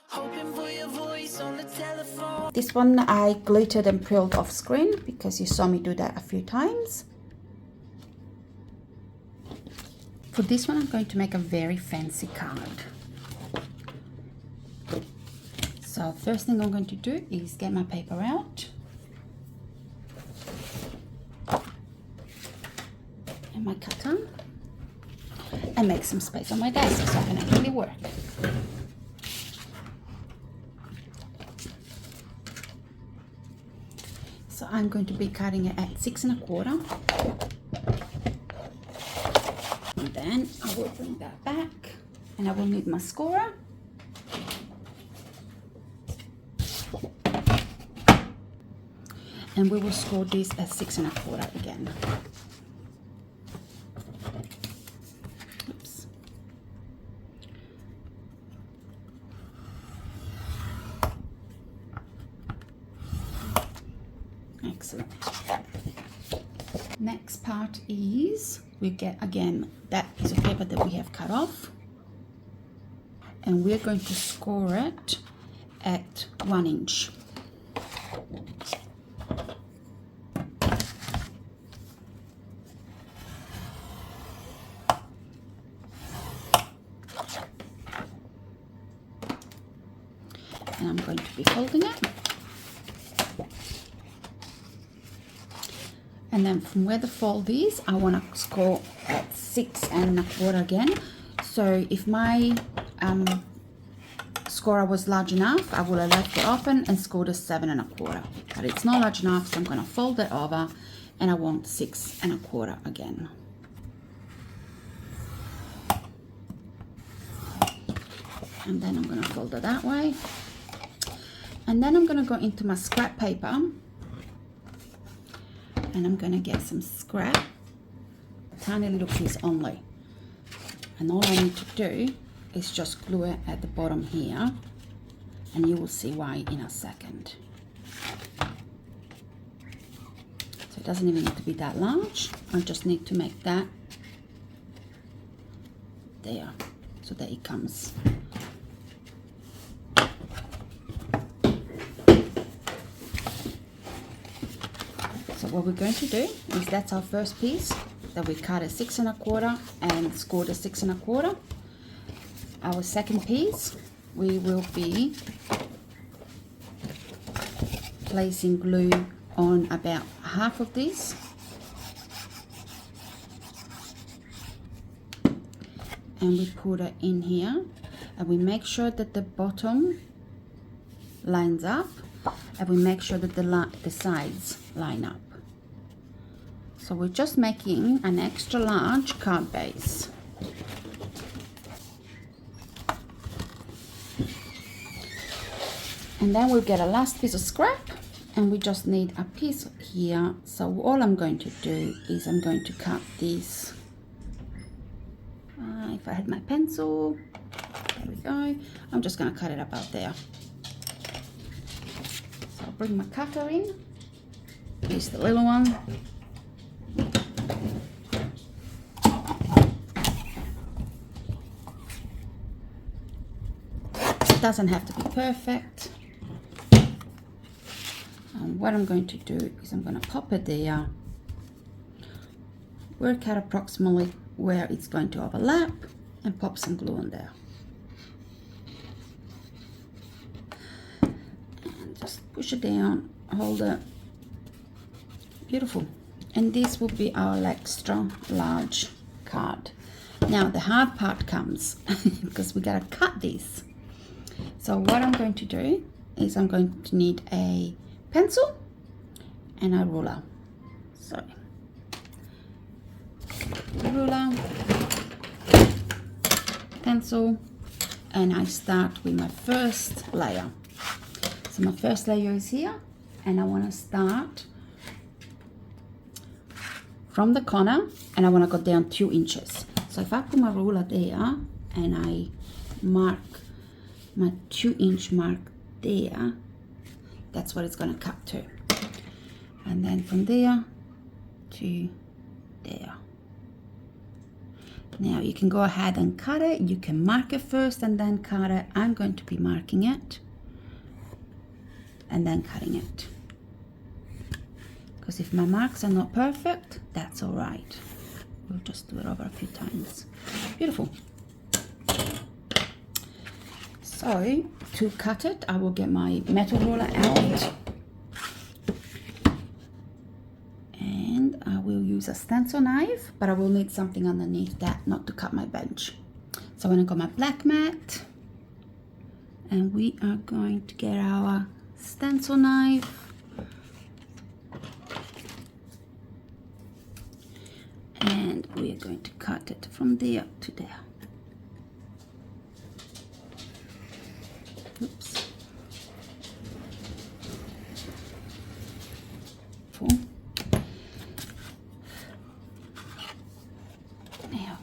hoping for your voice on the telephone. This one I glittered and prilled off screen because you saw me do that a few times. For this one, I'm going to make a very fancy card. So first thing I'm going to do is get my paper out. And my cotton. And make some space on my desk so I can actually work. So I'm going to be cutting it at 6 1/4. And then I will bring that back and I will need my scorer. And we will score this at 6 1/4 again. Oops. Excellent. Next part is we get again that piece of paper that we have cut off, and we're going to score it at 1 inch. And I'm going to be folding it. And then from where the fold is, I want to score at 6 1/4 again. So if my scorer was large enough, I would have left it open and scored a 7 1/4. But it's not large enough, so I'm going to fold it over and I want 6 1/4 again. And then I'm going to fold it that way. And then I'm going to go into my scrap paper, and I'm going to get some scrap, tiny little piece only. And all I need to do is just glue it at the bottom here, and you will see why in a second. So it doesn't even need to be that large. I just need to make that there, so that it comes. So what we're going to do is, that's our first piece that we cut at 6 1/4 and scored at 6 1/4. Our second piece, we will be placing glue on about half of this, and we put it in here, and we make sure that the bottom lines up, and we make sure that the sides line up. So we're just making an extra large card base. And then we'll get a last piece of scrap, and we just need a piece here. So all I'm going to do is I'm going to cut this. If I had my pencil, there we go. I'm just going to cut it about there. So I'll bring my cutter in. Use the little one. It doesn't have to be perfect. And what I'm going to do is I'm going to pop it there, work out approximately where it's going to overlap, and pop some glue on there. And just push it down, hold it. Beautiful. And this will be our extra large card. Now the hard part comes because we gotta cut this. So what I'm going to do is I'm going to need a pencil and a ruler. So ruler, pencil, and I start with my first layer. So my first layer is here, and I want to start from the corner, and I want to go down 2 inches. So if I put my ruler there and I mark my 2-inch mark there, that's what it's going to cut to. And then from there to there. Now you can go ahead and cut it. You can mark it first and then cut it. I'm going to be marking it and then cutting it. Because if my marks are not perfect, that's all right. We'll just do it over a few times. Beautiful. So to cut it, I will get my metal roller out. And I will use a stencil knife, but I will need something underneath that not to cut my bench. So I'm going to go my black mat, and we are going to get our stencil knife, and we are going to cut it from there to there. Oops. Cool. Now,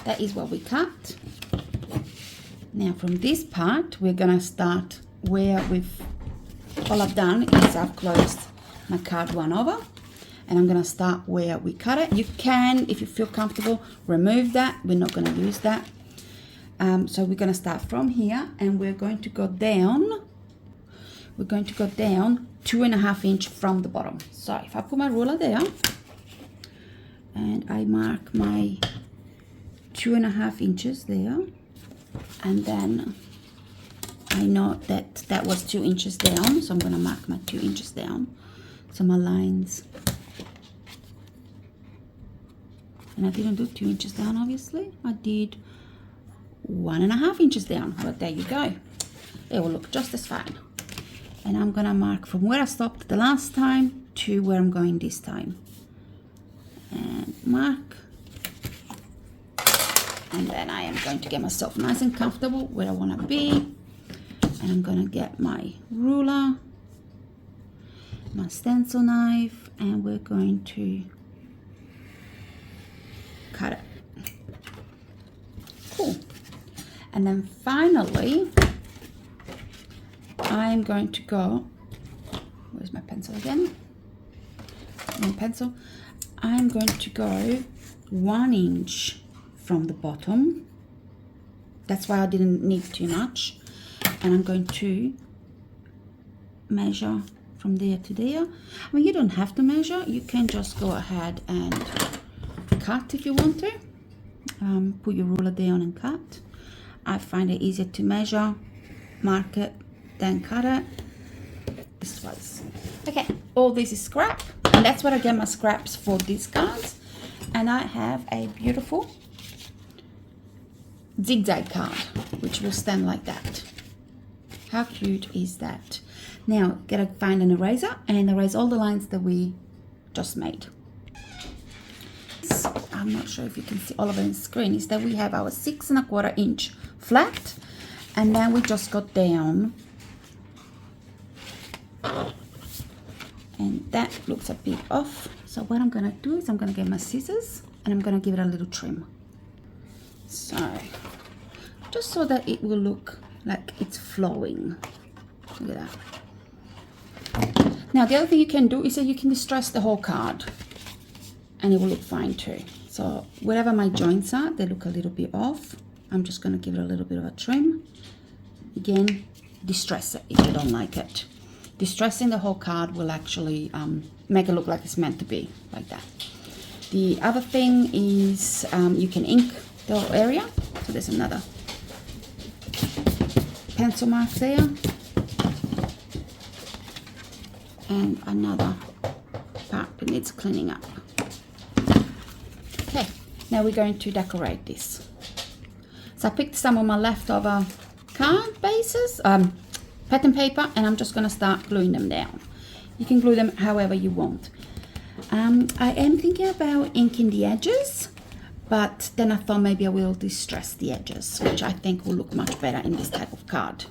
that is what we cut. Now from this part, we're gonna start where all I've done is I've closed my card 1 over, and I'm gonna start where we cut it. You can, if you feel comfortable, remove that. We're not gonna use that. So we're gonna start from here, and we're going to go down. We're going to go down 2.5 inches from the bottom. So if I put my ruler there, and I mark my 2.5 inches there, and then I know that that was 2 inches down, so I'm going to mark my 2 inches down. So my lines, and I didn't do 2 inches down, obviously. I did 1.5 inches down, but there you go. It will look just as fine. And I'm going to mark from where I stopped the last time to where I'm going this time. And mark. And then I am going to get myself nice and comfortable where I want to be. And I'm gonna get my ruler, my stencil knife, and we're going to cut it. Cool. And then finally, I'm going to go, where's my pencil again? My pencil. I'm going to go 1 inch from the bottom. That's why I didn't need too much. And I'm going to measure from there to there. I mean, you don't have to measure. You can just go ahead and cut if you want to. Put your ruler down and cut. I find it easier to measure, mark it, then cut it. This was okay. All this is scrap, and that's what I get my scraps for these cards. And I have a beautiful zigzag card, which will stand like that. How cute is that? Now, gotta find an eraser and erase all the lines that we just made. I'm not sure if you can see all of it on the screen. Is that we have our 6 1/4 inch flat, and then we just got down, and that looks a bit off. So what I'm gonna do is I'm gonna get my scissors and I'm gonna give it a little trim. So, just so that it will look like it's flowing. Look at that. Now the other thing you can do is that you can distress the whole card and it will look fine too. So wherever my joints are, they look a little bit off. I'm just gonna give it a little bit of a trim. Again, distress it if you don't like it. Distressing the whole card will actually make it look like it's meant to be, like that. The other thing is you can ink the whole area. So there's another pencil mark there. And another part that needs cleaning up. Okay, now we're going to decorate this. So I picked some of my leftover card bases, pattern paper, and I'm just going to start gluing them down. You can glue them however you want. I am thinking about inking the edges, but then I thought maybe I will distress the edges, which I think will look much better in this type of card.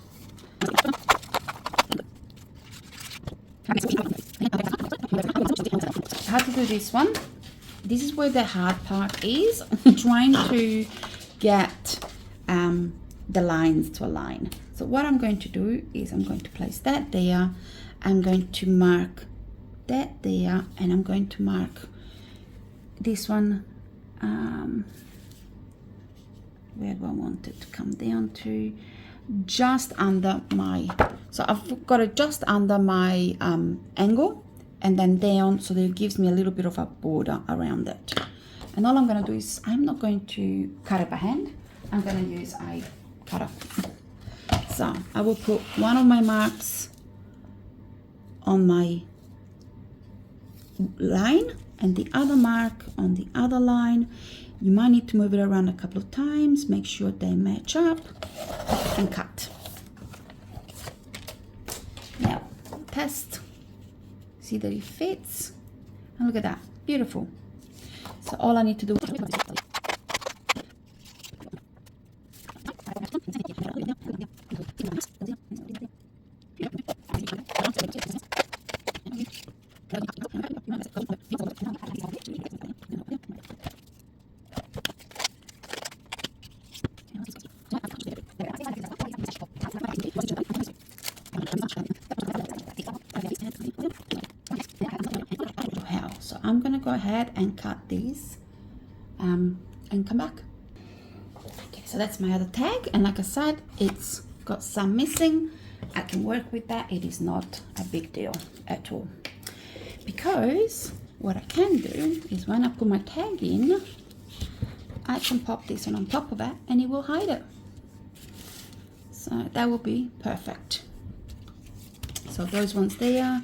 How to do this one? This is where the hard part is, trying to get the lines to align. So what I'm going to do is I'm going to place that there, I'm going to mark that there, and I'm going to mark this one, where do I want it to come down to? Just under my, so I've got it just under my angle, and then down, so that it gives me a little bit of a border around it. And all I'm going to do is, I'm not going to cut it by hand, I'm going to use a cutter. So I will put one of my marks on my line and the other mark on the other line. You might need to move it around a couple of times, make sure they match up, and cut. Now test, see that it fits, and look at that, beautiful. So all I need to do So I'm gonna go ahead and cut these and come back. Okay, so that's my other tag, and like I said, it's got some missing. I can work with that. It is not a big deal at all, because what I can do is when I put my tag in, I can pop this one on top of it and it will hide it. So that will be perfect. So those ones there,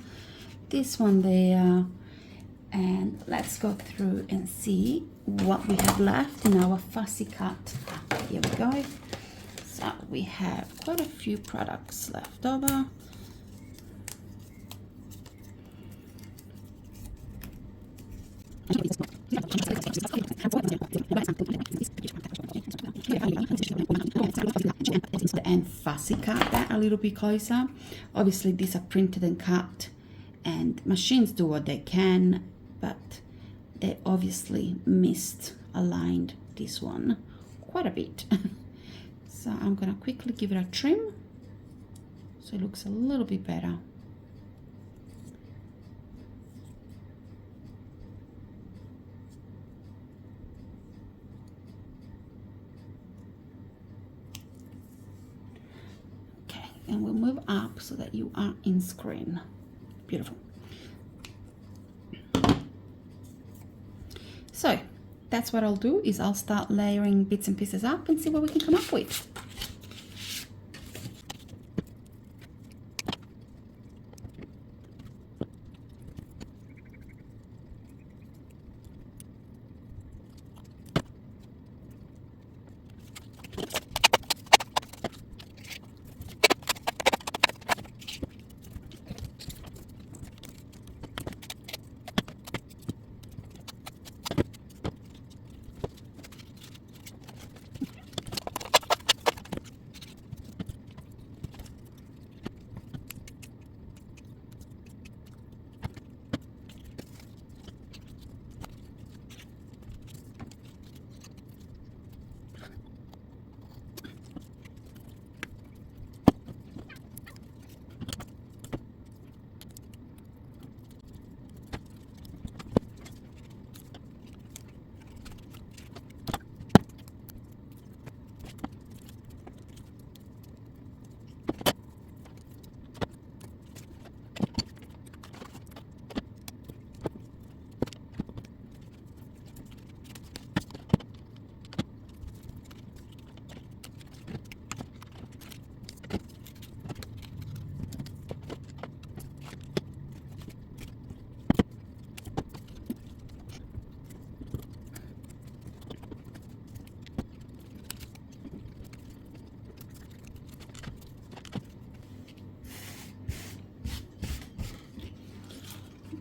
this one there, and let's go through and see what we have left in our fussy cut. Here we go. So we have quite a few products left over. and fussy cut that a little bit closer. Obviously these are printed and cut, and machines do what they can, but they obviously aligned this one quite a bit. So I'm gonna quickly give it a trim so it looks a little bit better. Okay, and we'll move up so that you are in screen. Beautiful. So that's what I'll do, is I'll start layering bits and pieces up and see what we can come up with.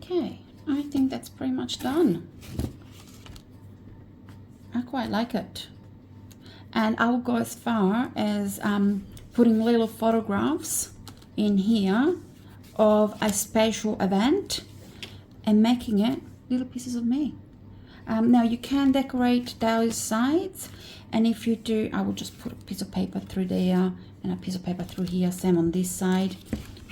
Okay, I think that's pretty much done. I quite like it. And I'll go as far as putting little photographs in here of a special event and making it little pieces of me. Now you can decorate those sides, and if you do, I will just put a piece of paper through there and a piece of paper through here, same on this side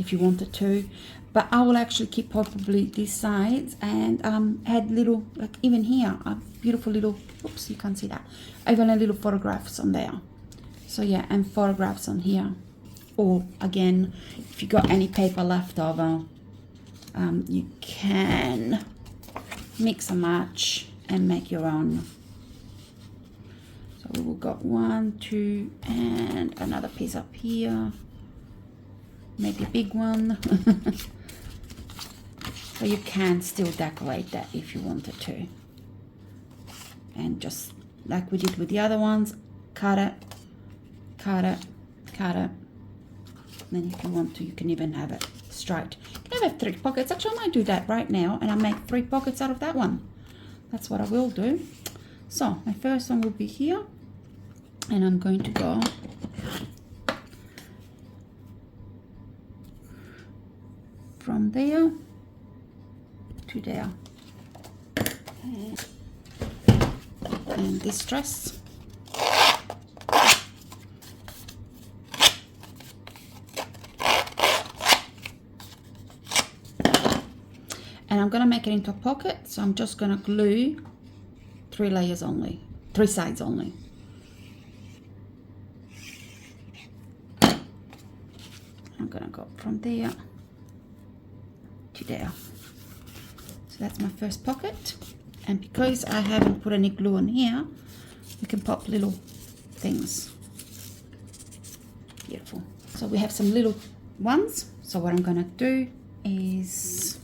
if you wanted to. But I will actually keep probably these sides and add little, like even here, a beautiful little, oops, you can't see that, even a little photographs on there. So yeah, and photographs on here. Or again, if you got any paper left over, you can mix and match and make your own. So we will got 1, 2, and another piece up here. Maybe a big one. So you can still decorate that if you wanted to. And just like we did with the other ones, cut it, cut it, cut it. Then if you want to, you can even have it straight. You can have 3 pockets. Actually, I might do that right now, and I'll make 3 pockets out of that one. That's what I will do. So my first one will be here, and I'm going to go from there to there. And this dress. And I'm gonna make it into a pocket, so I'm just gonna glue 3 layers only, 3 sides only. I'm gonna go from there to there. So that's my first pocket. And because I haven't put any glue on here, we can pop little things. Beautiful. So we have some little ones. So what I'm gonna do is,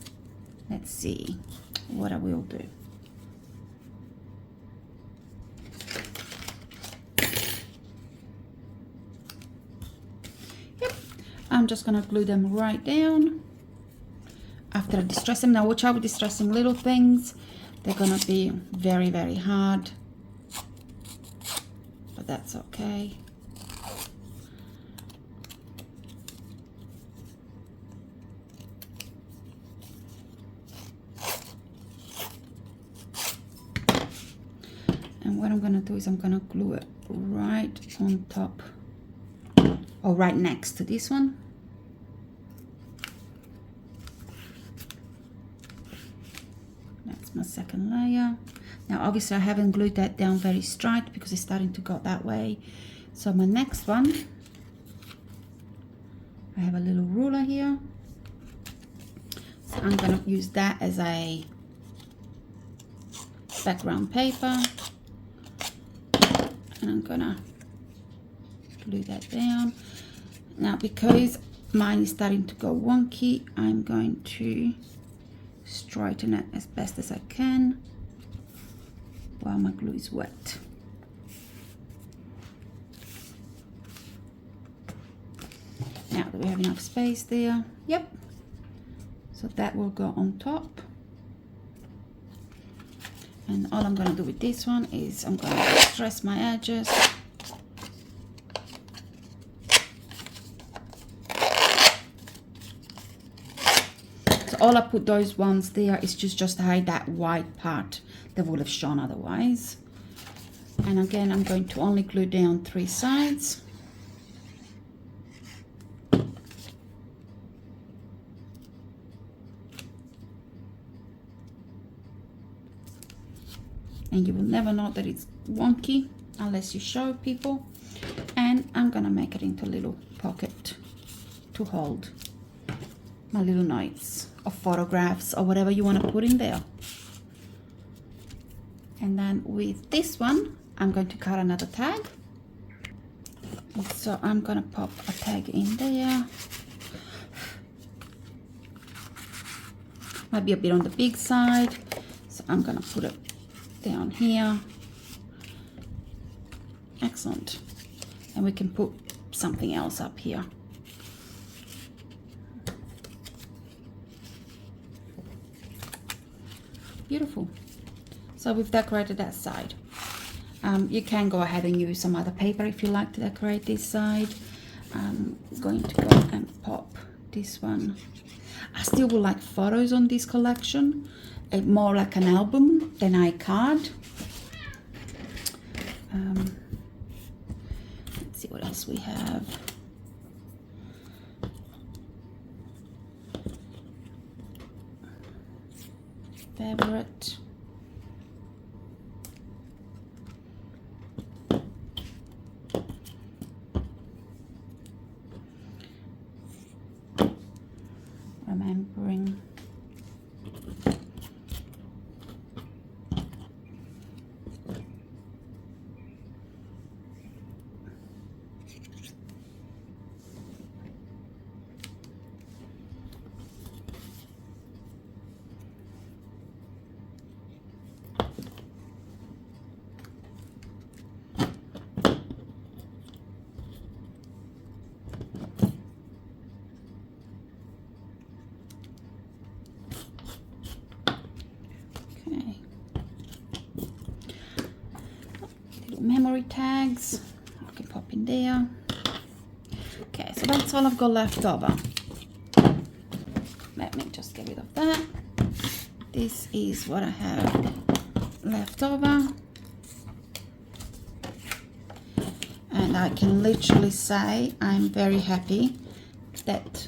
let's see what I will do. Yep, I'm just gonna glue them right down after I distress them. Now watch out with distressing little things. They're gonna be very, very hard, but that's okay. what I'm gonna do is I'm gonna glue it right on top, or right next to this one. That's my second layer. Now obviously I haven't glued that down very straight because it's starting to go that way. So my next one, I have a little ruler here. So I'm gonna use that as a background paper. And I'm gonna glue that down. Now because mine is starting to go wonky, I'm going to straighten it as best as I can while my glue is wet. Now, do we have enough space there? Yep. So that will go on top. And all I'm going to do with this one is I'm going to stress my edges. So all I put those ones there is just to hide that white part that would have shown otherwise. And again, I'm going to only glue down 3 sides. And you will never know that it's wonky unless you show people. And I'm gonna make it into a little pocket to hold my little notes or photographs or whatever you want to put in there. And then with this one, I'm going to cut another tag. So I'm gonna pop a tag in there. Might be a bit on the big side, so I'm gonna put it down here. Excellent. And we can put something else up here. Beautiful. So we've decorated that side. You can go ahead and use some other paper if you like to decorate this side. I'm going to go and pop this one. I still would like photos on this collection. More like an album than a card. Let's see what else we have. Favorite. Remembering. Memory tags, I can pop in there. Okay, so that's all I've got left over. Let me just get rid of that. This is what I have left over. And I can literally say I'm very happy that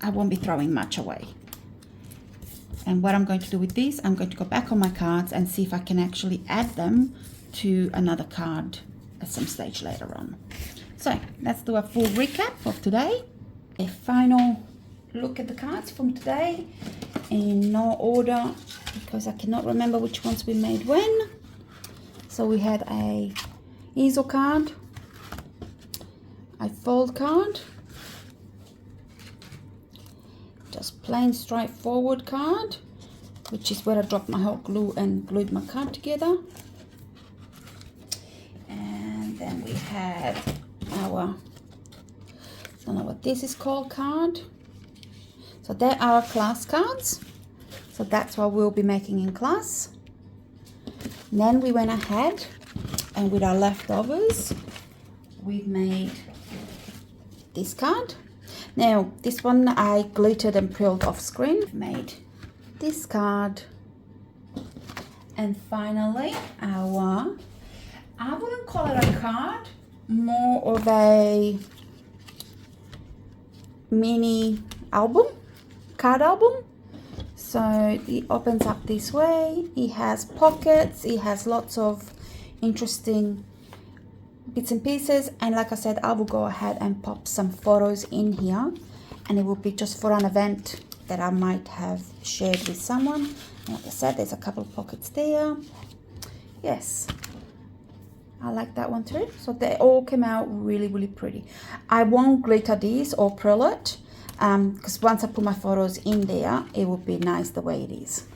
I won't be throwing much away. And what I'm going to do with this, I'm going to go back on my cards and see if I can actually add them to another card at some stage later on. So let's do a full recap of today. A final look at the cards from today in no order because I cannot remember which ones we made when. So we had a easel card, a fold card, just plain straightforward card, which is where I dropped my hot glue and glued my card together. And then we had our, I don't know what this is called, card. So they're our class cards. So that's what we'll be making in class. And then we went ahead and with our leftovers, we've made this card. Now, this one I glittered and prilled off screen. Made this card And finally, our, I wouldn't call it a card, more of a mini album, card album. So it opens up this way. It has pockets. It has lots of interesting bits and pieces. And like I said, I will go ahead and pop some photos in here. And it will be just for an event that I might have shared with someone. Like I said, there's a couple of pockets there. Yes, I like that one too. So they all came out really, really pretty. I won't glitter these or pearl it, because once I put my photos in there, it will be nice the way it is.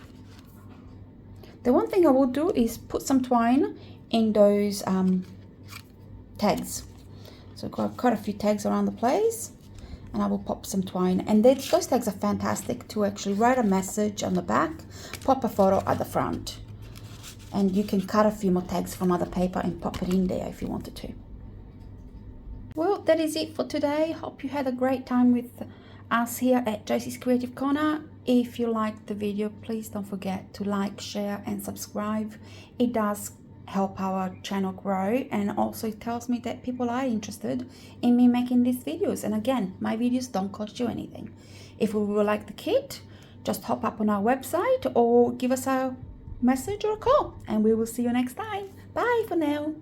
The one thing I will do is put some twine in those tags. So I've got quite a few tags around the place, and I will pop some twine. And those tags are fantastic to actually write a message on the back, pop a photo at the front. And you can cut a few more tags from other paper and pop it in there if you wanted to. Well, that is it for today. Hope you had a great time with us here at Josie's Creative Corner. If you liked the video, please don't forget to like, share and subscribe. It does help our channel grow, and also it tells me that people are interested in me making these videos. And again, my videos don't cost you anything. If you would like the kit, just hop up on our website or give us a message or a call, and we will see you next time. Bye for now.